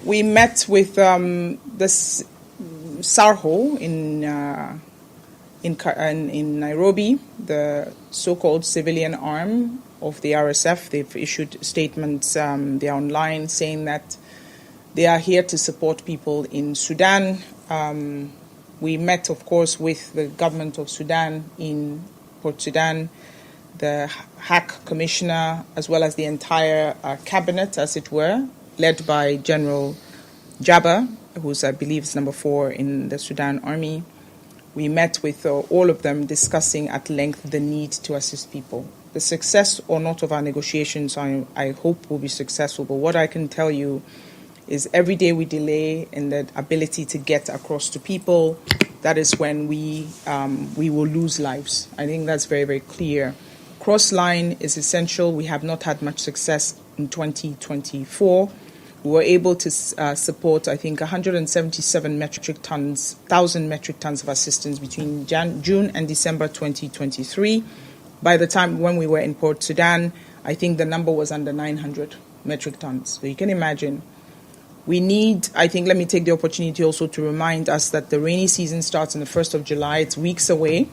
We met with this Sarho in Nairobi, the so-called civilian arm the RSF. They've issued statements, they're online, saying that they are here to support people in Sudan. We met, of course, with the government of Sudan in Port Sudan, the HAC commissioner, as well as the entire cabinet, as it were, led by General Jabba, who's, I believe, is number 4 in the Sudan army. We met with all of them, discussing at length the need to assist people. The success or not of our negotiations, I hope, will be successful. But what I can tell you is every day we delay in the ability to get across to people, that is when we will lose lives. I think that's very, very clear. Cross-line is essential. We have not had much success in 2024. We were able to support, I think, 177 metric tons, 1,000 metric tons of assistance between June and December 2023. By the time when we were in Port Sudan, I think the number was under 900 metric tons. So you can imagine. We need, I think, let me take the opportunity also to remind us that the rainy season starts on the 1st of July. It's weeks away.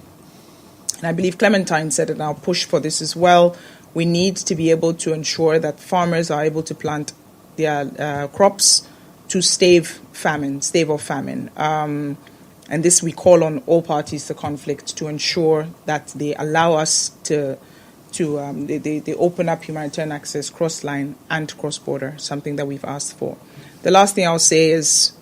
And I believe Clementine said it, and I'll push for this as well. We need to be able to ensure that farmers are able to plant their crops to stave off famine. And this we call on all parties to conflict to ensure that they allow us they open up humanitarian access cross-line and cross-border, something that we've asked for. The last thing I'll say is,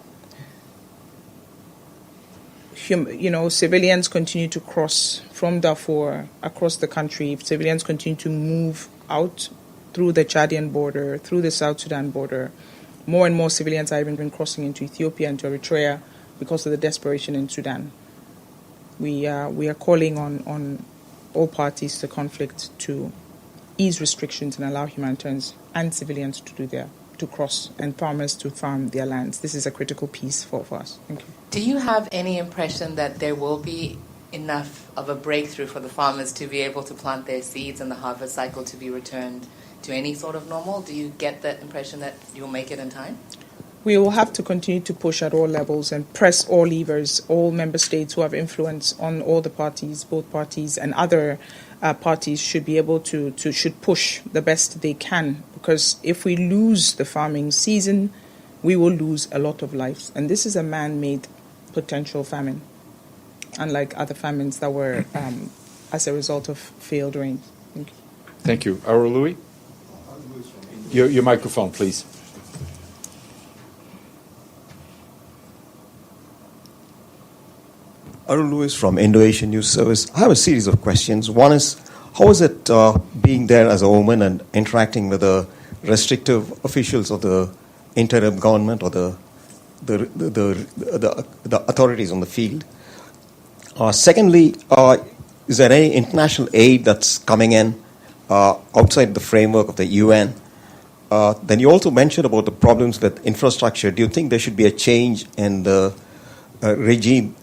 civilians continue to cross from Darfur across the country. Civilians continue to move out through the Chadian border, through the South Sudan border. More and more civilians are even been crossing into Ethiopia and to Eritrea because of the desperation in Sudan. We are calling on all parties to conflict to ease restrictions and allow humanitarians and civilians to cross and farmers to farm their lands. This is a critical piece for us. Thank you. Do you have any impression that there will be enough of a breakthrough for the farmers to be able to plant their seeds and the harvest cycle to be returned to any sort of normal? Do you get the impression that you'll make it in time? We will have to continue to push at all levels and press all levers. All member states who have influence on all the parties, both parties and other parties, should be able should push the best they can. Because if we lose the farming season, we will lose a lot of lives. And this is a man-made potential famine, unlike other famines that were as a result of failed rain. Thank you. Thank you. Louis? Your microphone, please. Arun Lewis from Indo-Asian News Service. I have a series of questions. One is, how is it being there as a woman and interacting with the restrictive officials of the interim government or the authorities on the field? Secondly, is there any international aid that's coming in outside the framework of the UN? Then you also mentioned about the problems with infrastructure. Do you think there should be a change in the regime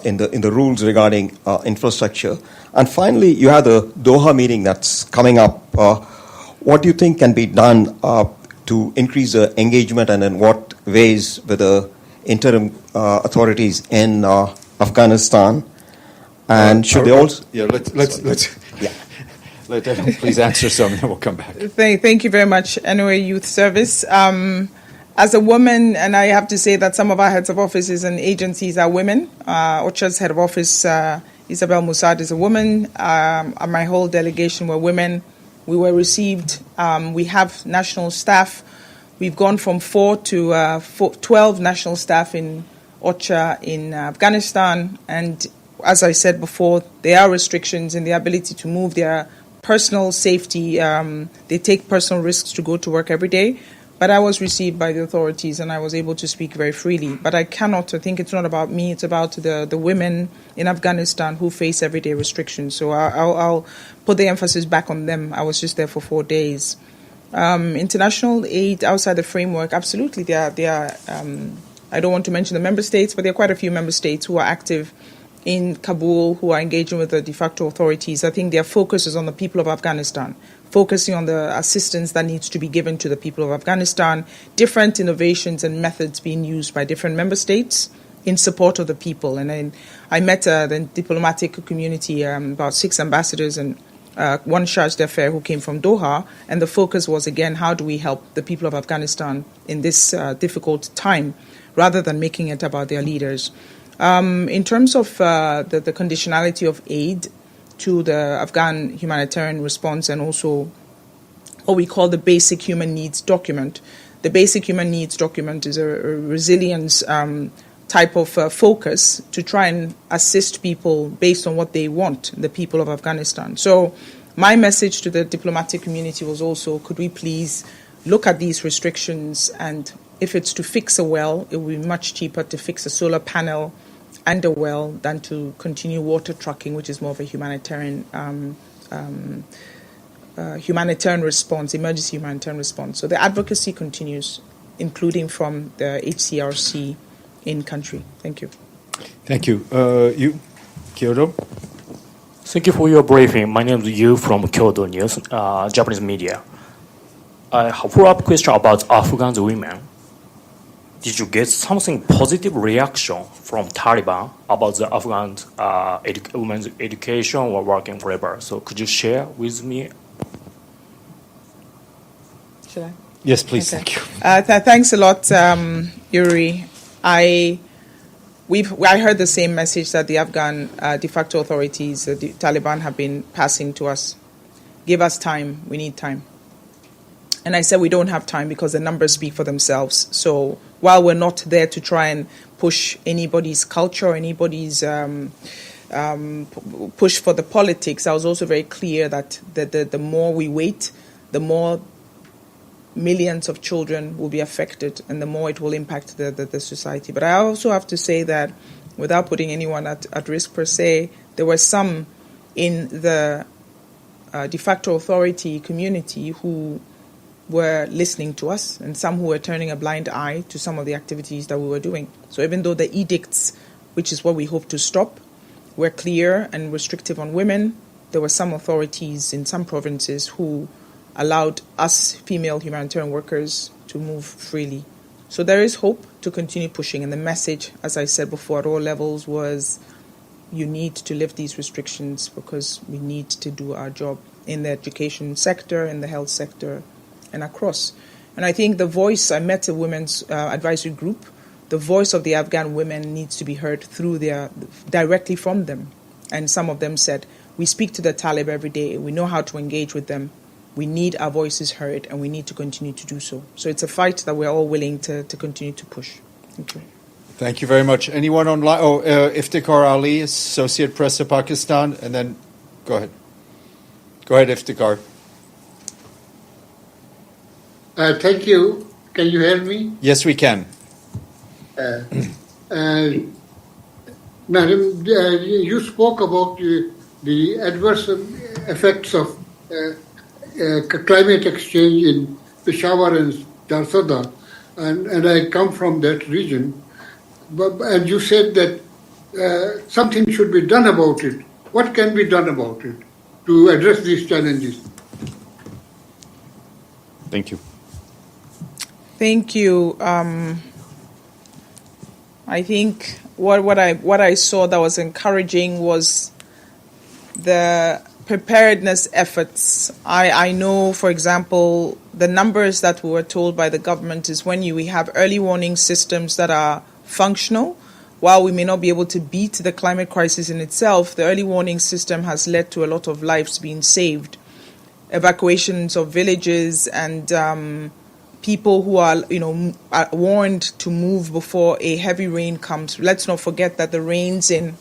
in the rules regarding infrastructure? And finally, you have the Doha meeting that's coming up. What do you think can be done to increase the engagement, and in what ways with the interim authorities in Afghanistan? And should they also? Yeah, let's. Yeah. Let Evan please answer some, and then we'll come back. Thank you very much, NOA Youth Service. As a woman, and I have to say that some of our heads of offices and agencies are women. OCHA's head of office, Isabel Musad, is a woman. My whole delegation were women. We were received. We have national staff. We've gone from 4 to 12 national staff in OCHA in Afghanistan. And as I said before, there are restrictions in the ability to move their personal safety. They take personal risks to go to work every day. But I was received by the authorities and I was able to speak very freely. But I think it's not about me, it's about the women in Afghanistan who face everyday restrictions. So I'll put the emphasis back on them. I was just there for 4 days. International aid outside the framework, absolutely. There are I don't want to mention the member states, but there are quite a few member states who are active in Kabul, who are engaging with the de facto authorities. I think their focus is on the people of Afghanistan, focusing on the assistance that needs to be given to the people of Afghanistan, different innovations and methods being used by different member states in support of the people. And I met the diplomatic community, about 6 ambassadors and one charge d'affaires who came from Doha, and the focus was, again, how do we help the people of Afghanistan in this difficult time, rather than making it about their leaders. In terms of the conditionality of aid to the Afghan humanitarian response, and also what we call the Basic Human Needs Document. The Basic Human Needs Document is a resilience type of focus to try and assist people based on what they want, the people of Afghanistan. So my message to the diplomatic community was also, could we please look at these restrictions, and if it's to fix a well, it will be much cheaper to fix a solar panel and a well than to continue water trucking, which is more of a humanitarian humanitarian response, emergency humanitarian response. So the advocacy continues, including from the HCRC in country. Thank you. Thank you. You, Kyoto? Thank you for your briefing. My name is Yu from Kyoto News, Japanese media. I have a follow-up question about Afghan women. Did you get something positive reaction from Taliban about the Afghan women's education or working forever? So could you share with me? Should I? Yes, please. Okay. Thank you. Thanks a lot, Yuri. I heard the same message that the Afghan de facto authorities, the Taliban, have been passing to us. Give us time. We need time. And I said we don't have time because the numbers speak for themselves. So while we're not there to try and push anybody's culture or anybody's push for the politics, I was also very clear that the more we wait, the more millions of children will be affected, and the more it will impact the society. But I also have to say that, without putting anyone at risk per se, there were some in the de facto authority community who were listening to us, and some who were turning a blind eye to some of the activities that we were doing. So even though the edicts, which is what we hope to stop, were clear and restrictive on women, there were some authorities in some provinces who allowed us female humanitarian workers to move freely. So there is hope to continue pushing, and the message, as I said before, at all levels was, you need to lift these restrictions because we need to do our job in the education sector, in the health sector, and across. And I think the voice, I met a women's advisory group, the voice of the Afghan women needs to be heard directly from them. And some of them said, we speak to the Talib every day, we know how to engage with them, we need our voices heard, and we need to continue to do so. So it's a fight that we're all willing to continue to push. Thank you. Thank you very much. Anyone online? Iftikhar Ali, Associate Press of Pakistan, and then go ahead. Go ahead, Iftikhar. Thank you. Can you hear me? Yes, we can. Madam, you spoke about the adverse effects of climate exchange in Peshawar and Darsadda, and I come from that region. And you said that something should be done about it. What can be done about it to address these challenges? Thank you. Thank you. I think what I saw that was encouraging was the preparedness efforts. I know, for example, the numbers that we were told by the government is when we have early warning systems that are functional. While we may not be able to beat the climate crisis in itself, the early warning system has led to a lot of lives being saved, evacuations of villages, and people who are warned to move before a heavy rain comes. Let's not forget that the rains in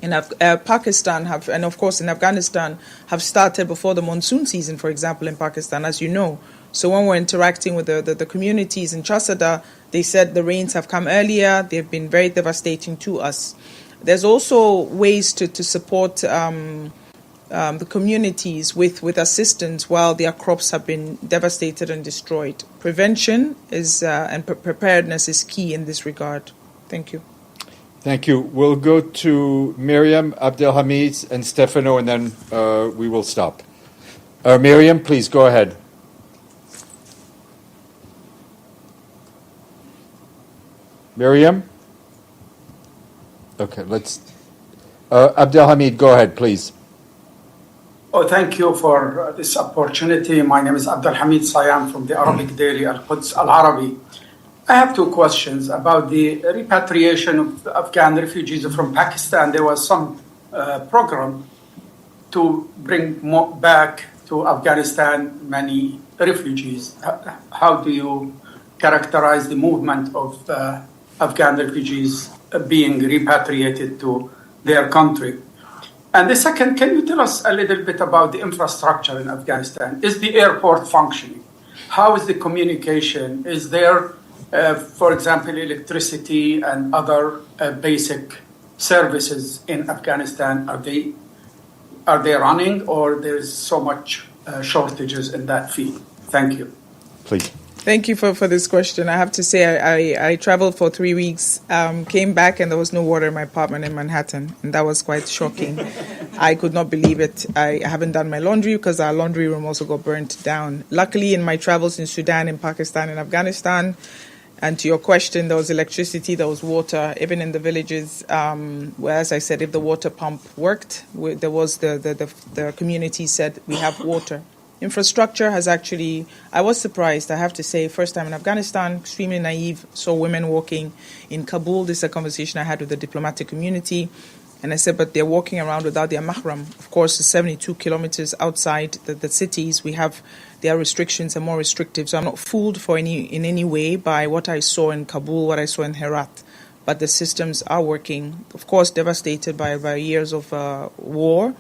Pakistan have, and of course in Afghanistan, have started before the monsoon season, for example, in Pakistan, as you know. So when we're interacting with the communities in Chasada, they said the rains have come earlier. They've been very devastating to us. There's also ways to support the communities with assistance while their crops have been devastated and destroyed. Prevention is and preparedness is key in this regard. Thank you. Thank you. We'll go to Miriam, Abdelhamid, and Stefano, and then we will stop. Miriam, please go ahead. Miriam? Okay, let's... Abdelhamid, go ahead, please. Oh, thank you for this opportunity. My name is Abdul Hamid Sayam from the Arabic daily Al-Quds Al-Arabi. I have two questions about the repatriation of Afghan refugees from Pakistan. There was some program to bring back to Afghanistan many refugees. How do you characterize the movement of Afghan refugees being repatriated to their country? And the second, can you tell us a little bit about the infrastructure in Afghanistan? Is the airport functioning? How is the communication? Is there, for example, electricity and other basic services in Afghanistan? Are they running, or there's so much shortages in that field? Thank you. Please. Thank you for this question. I have to say I traveled for 3 weeks, came back, and there was no water in my apartment in Manhattan. And that was quite shocking. I could not believe it. I haven't done my laundry because our laundry room also got burnt down. Luckily, in my travels in Sudan, in Pakistan, and Afghanistan, and to your question, there was electricity, there was water, even in the villages. Where, as I said, if the water pump worked, there was the community said, we have water. Infrastructure has actually, I was surprised, I have to say, first time in Afghanistan, extremely naive, saw women walking in Kabul. This is a conversation I had with the diplomatic community. And I said, but they're walking around without their mahram. Of course, 72 kilometers outside the cities, there are restrictions and more restrictive. So I'm not fooled in any way by what I saw in Kabul, what I saw in Herat. But the systems are working. Of course, devastated by years of war.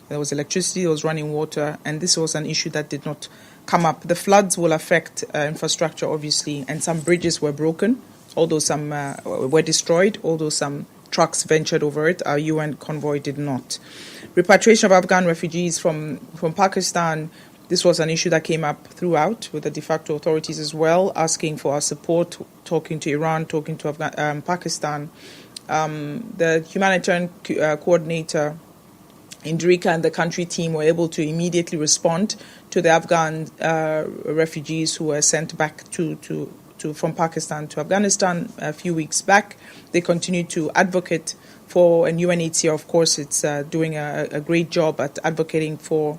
There was electricity, there was running water, and this was an issue that did not come up. The floods will affect infrastructure, obviously, and some bridges were broken, although some were destroyed, although some trucks ventured over it. Our UN convoy did not. Repatriation of Afghan refugees from Pakistan, this was an issue that came up throughout with the de facto authorities as well, asking for our support, talking to Iran, talking to Pakistan. The humanitarian coordinator Indrika and the country team were able to immediately respond to the Afghan refugees who were sent back from Pakistan to Afghanistan a few weeks back. They continue to advocate for, and UNHCR, of course, it's doing a great job at advocating for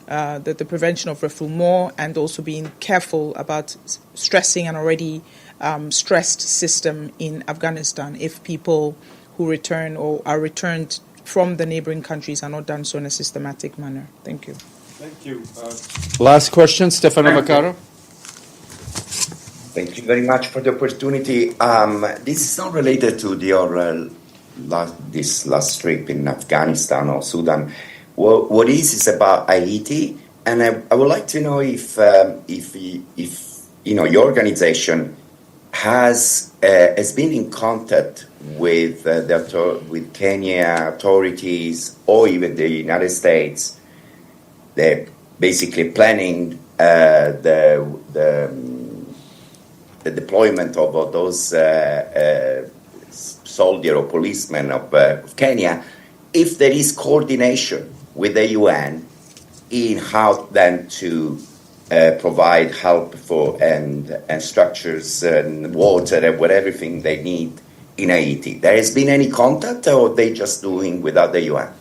the prevention of refoulement and also being careful about stressing an already stressed system in Afghanistan if people who return or are returned from the neighboring countries are not done so in a systematic manner. Thank you. Thank you. Last question, Stefano Vaccaro. Thank you very much for the opportunity. This is not related to this last trip in Afghanistan or Sudan. What is about Haiti, and I would like to know if your organization has been in contact with with Kenya authorities or even the United States. They're basically planning the deployment of those soldiers or policemen of Kenya. If there is coordination with the UN in how then to provide help for and structures and water and everything they need in Haiti. There has been any contact, or they just doing without the UN?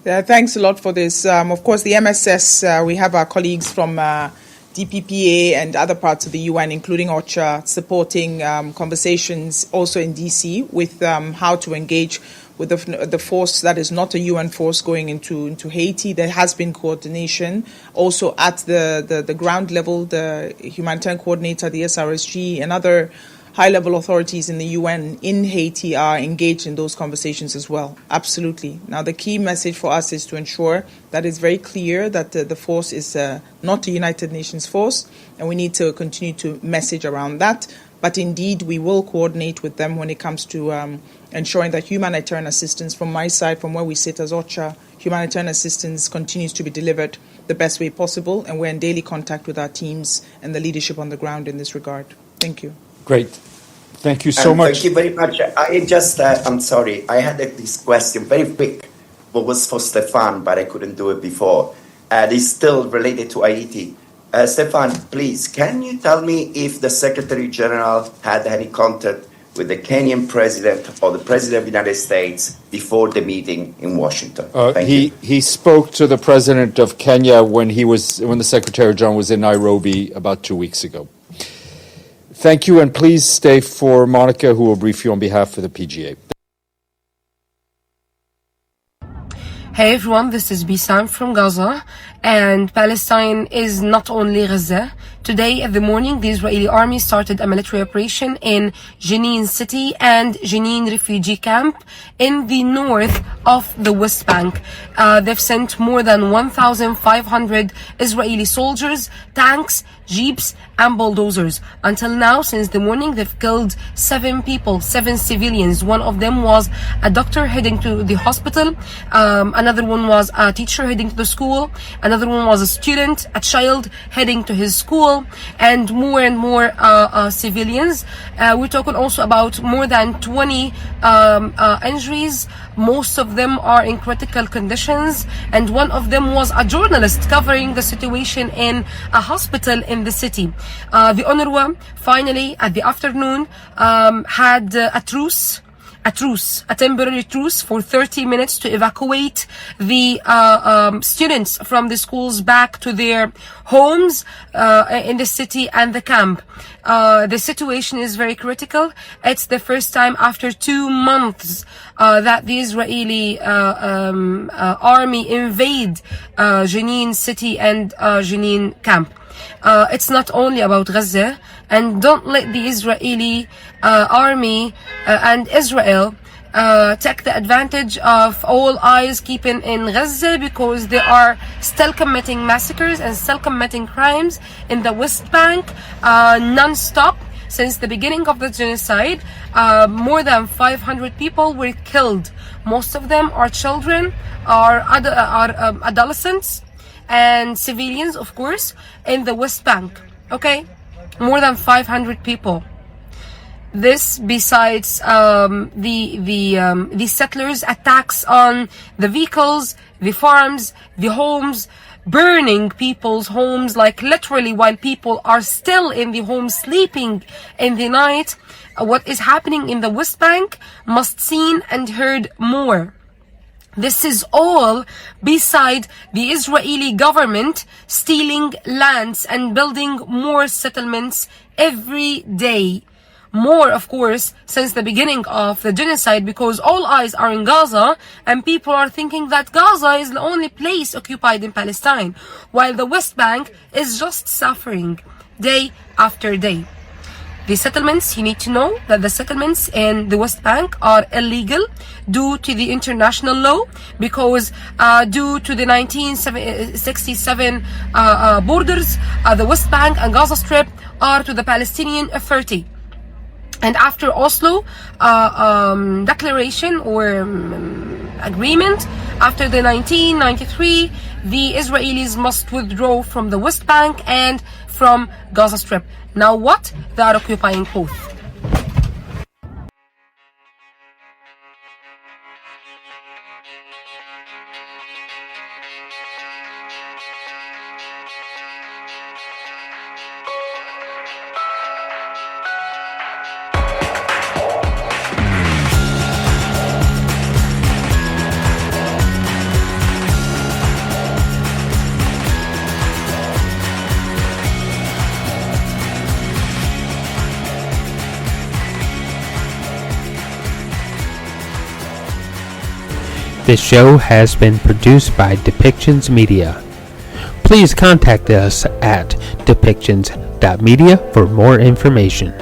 Thanks a lot for this. Of course, the MSS, we have our colleagues from DPPA and other parts of the UN, including OCHA, supporting conversations also in DC with how to engage with the force that is not a UN force going into Haiti. There has been coordination also at the ground level. The humanitarian coordinator, the SRSG, and other high-level authorities in the UN in Haiti are engaged in those conversations as well. Absolutely. Now, the key message for us is to ensure that it's very clear that the force is not a United Nations force, and we need to continue to message around that. But indeed, we will coordinate with them when it comes to ensuring that humanitarian assistance from my side, from where we sit as OCHA, humanitarian assistance continues to be delivered the best way possible, and we're in daily contact with our teams and the leadership on the ground in this regard. Thank you. Great. Thank you so much. Thank you very much. I just, I'm sorry, I had this question very quick, what was for Stefan, but I couldn't do it before. It's still related to Haiti. Stefan, please, can you tell me if the Secretary General had any contact with the Kenyan president or the president of the United States before the meeting in Washington? He spoke to the president of Kenya when the Secretary General was in Nairobi about 2 weeks ago. Thank you, and please stay for Monica, who will brief you on behalf of the PGA. Hey everyone, this is Bissam from Gaza, and Palestine is not only Gaza. Today in the morning, the Israeli army started a military operation in Jenin city and Jenin refugee camp in the north of the West Bank. They've sent more than 1,500 Israeli soldiers, tanks, jeeps, and bulldozers. Until now, since the morning, they've killed 7 people, 7 civilians. One of them was a doctor heading to the hospital. Another one was a teacher heading to the school. Another one was a student, a child heading to his school, and more civilians. We're talking also about more than 20 injuries. Most of them are in critical conditions, and one of them was a journalist covering the situation in a hospital in the city. The UNRWA finally at the afternoon had a temporary truce for 30 minutes to evacuate the students from the schools back to their homes in the city and the camp. The situation is very critical. It's the first time after 2 months that the Israeli army invade Jenin city and Jenin camp. It's not only about Gaza, and don't let the Israeli army and Israel take the advantage of all eyes keeping in Gaza, because they are still committing massacres and still committing crimes in the West Bank non-stop. Since the beginning of the genocide, more than 500 people were killed. Most of them are children, are adolescents, and civilians, of course, in the West Bank. Okay, more than 500 people. This besides the settlers' attacks on the vehicles, the farms, the homes, burning people's homes, like literally while people are still in the home sleeping in the night. What is happening in the West Bank must seen and heard more. This is all beside the Israeli government stealing lands and building more settlements every day. More, of course, since the beginning of the genocide, because all eyes are in Gaza and people are thinking that Gaza is the only place occupied in Palestine, while the West Bank is just suffering day after day. The settlements, you need to know that the settlements in the West Bank are illegal due to the international law, because due to the 1967 borders, the West Bank and Gaza Strip are to the Palestinian Authority. And after Oslo declaration or agreement, after the 1993, the Israelis must withdraw from the West Bank and from Gaza Strip. Now what? They are occupying both. This show has been produced by Depictions Media. Please contact us at depictions.media for more information.